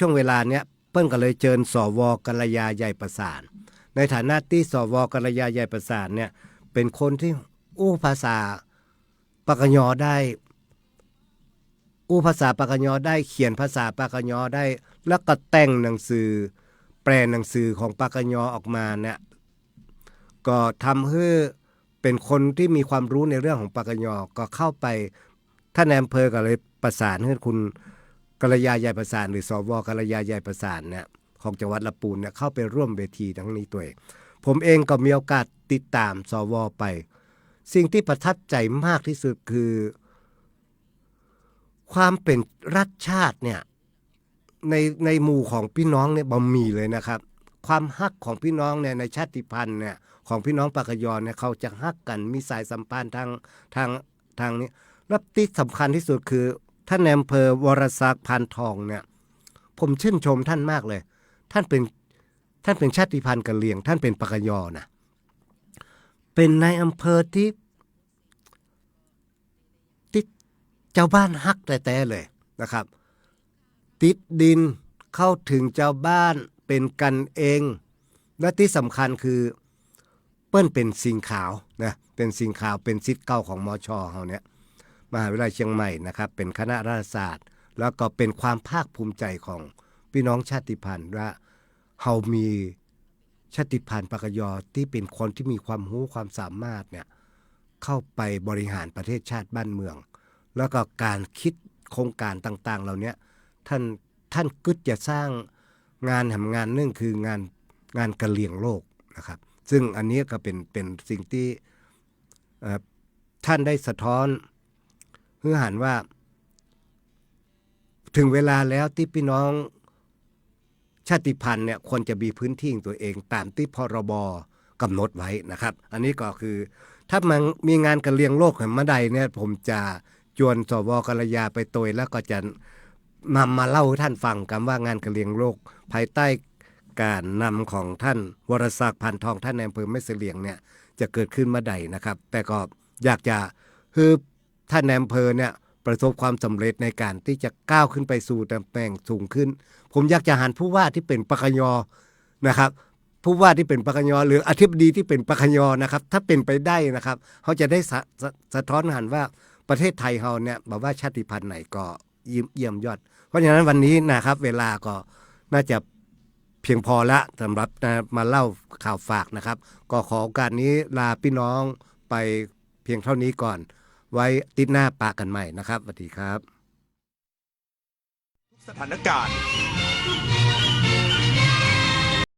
วงเวลาเนี้ยเปิ้นก็เลยเชิญสว.กัลยาใหญ่ประสานในฐานะที่สว.กัลยาใหญ่ประสานเนี่ยเป็นคนที่ภาษาปากยอได้ภาษาปากยอได้เขียนภาษาปากยอได้แล้วก็แต่งหนังสือแปลหนังสือของปากยอออกมาเนี่ยก็ทำให้ เป็นคนที่มีความรู้ในเรื่องของปกยก็เข้าไปท่านนายอำเภอก็เลยประสานให้คุณกัลยาใหญ่ประสานหรือสวกัลยาใหญ่ประสานเนี่ยของจังหวัดลำพูนเนี่ยเข้าไปร่วมเวทีทั้งนี้ตัวเองผมเองก็มีโอกาสติดตามสวไปสิ่งที่ประทับใจมากที่สุดคือความเป็นรัฐชาติเนี่ยในหมู่ของพี่น้องเนี่ยบ่มีเลยนะครับความฮักของพี่น้องเนี่ยในชาติพันธุ์เนี่ยของพี่น้องปากยอเนี่ยเขาจะฮักกันมีสายสัมพันธ์ทางนี้และที่สำคัญที่สุดคือท่านนายอำเภอวรศักดิ์พานทองเนี่ยผมชื่นชมท่านมากเลยท่านเป็นชาติพันธุ์กะเหรี่ยงท่านเป็นปากยอนะเป็นนายอำเภอที่เจ้าบ้านฮักแต่เลยนะครับติดดินเข้าถึงเจ้าบ้านเป็นกันเองและที่สำคัญคือเปิ้นเป็นสิงขาวนะเป็นสิงขาวเป็นศิษย์เก่าของมช.เฮาเนี่ยมหาวิทยาลัยเชียงใหม่นะครับเป็นคณะรัฐศาสตร์แล้วก็เป็นความภาคภูมิใจของพี่น้องชาติพันธุ์ว่าเฮามีชาติพันธุ์ปากยอที่เป็นคนที่มีความรู้ความสามารถเนี่ยเข้าไปบริหารประเทศชาติบ้านเมืองแล้วก็การคิดโครงการต่างๆเหล่านี้ท่านกึศจะสร้างงานนึงคืองานกะเหรี่ยงโลกนะครับซึ่งอันนี้ก็เป็นสิ่งที่ท่านได้สะท้อนเพื่อหันว่าถึงเวลาแล้วที่พี่น้องชาติพันธุ์เนี่ยควรจะมีพื้นที่ของตัวเองตามที่พรบกำหนดไว้นะครับอันนี้ก็คือถ้ามันมีงานกะเหรี่ยงโลกเมื่อใดเนี่ยผมจะชวนสวกัลยาไปโดยแล้วก็จะนำมาเล่าให้ท่านฟังกันว่างานกะเหรี่ยงโลกภายใต้การนำของท่านวรศักดิ์พานทองท่านในอำเภอแม่เสลียงเนี่ยจะเกิดขึ้นเมื่อใดนะครับแต่ก็อยากจะให้ท่านในอำเภอเนี่ยประสบความสำเร็จในการที่จะก้าวขึ้นไปสู่ตำแหน่งสูงขึ้นผมอยากจะหันผู้ว่าที่เป็นปกยนะครับผู้ว่าที่เป็นปกยหรืออธิบดีที่เป็นปกยนะครับถ้าเป็นไปได้นะครับเขาจะได้สะท้อนหันว่าประเทศไทยเราเนี่ยบอกว่าชาติพันธุ์ไหนก็เยี่ยมยอดเพราะฉะนั้นวันนี้นะครับเวลาก็น่าจะเพียงพอละสำหรับมาเล่าข่าวฝากนะครับก็ขอโอกาสนี้ลาพี่น้องไปเพียงเท่านี้ก่อนไว้ติดหน้าปากกันใหม่นะครับสวัสดีครับสถานการณ์